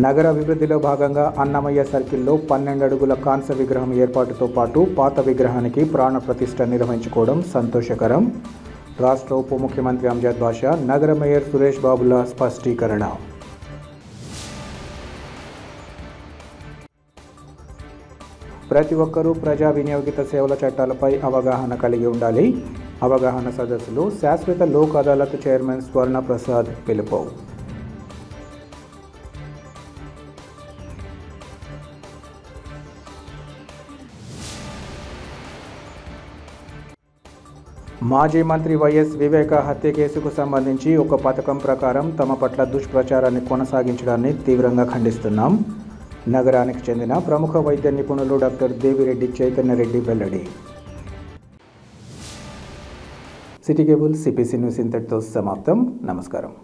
నగర అభివృద్ధిలో భాగంగా అన్నమయ్య సర్కిల్లో 12 అడుగుల కాంస్య విగ్రహం ఏర్పాటుతో పాటు పాత విగ్రహానికి ప్రాణ ప్రతిష్ఠ నిర్వహించుకోవడం సంతోషకరం. రాష్ట్ర ఉప ముఖ్యమంత్రి అంజద్ బాషా, నగర మేయర్ సురేష్ బాబుల స్పష్టీకరణ. ప్రతి ఒక్కరూ ప్రజా వినియోగిత సేవల చట్టాలపై అవగాహన కలిగి ఉండాలి. అవగాహన సదస్సులు శాశ్వత లోక్ అదాలత్ చైర్మన్ స్వర్ణ ప్రసాద్ పిలుపు. మాజీ మంత్రి వైఎస్ వివేక హత్య కేసుకు సంబంధించి ఒక పథకం ప్రకారం తమ పట్ల దుష్ప్రచారాన్ని కొనసాగించడాన్ని తీవ్రంగా ఖండిస్తున్నాం. నగరానికి చెందిన ప్రముఖ వైద్య నిపుణులు డాక్టర్ దేవిరెడ్డి చైతన్యరెడ్డి వెల్లడి. సిటీ కేబుల్ సిపిసి న్యూస్ ఇంతటితో సమాప్తం. నమస్కారం.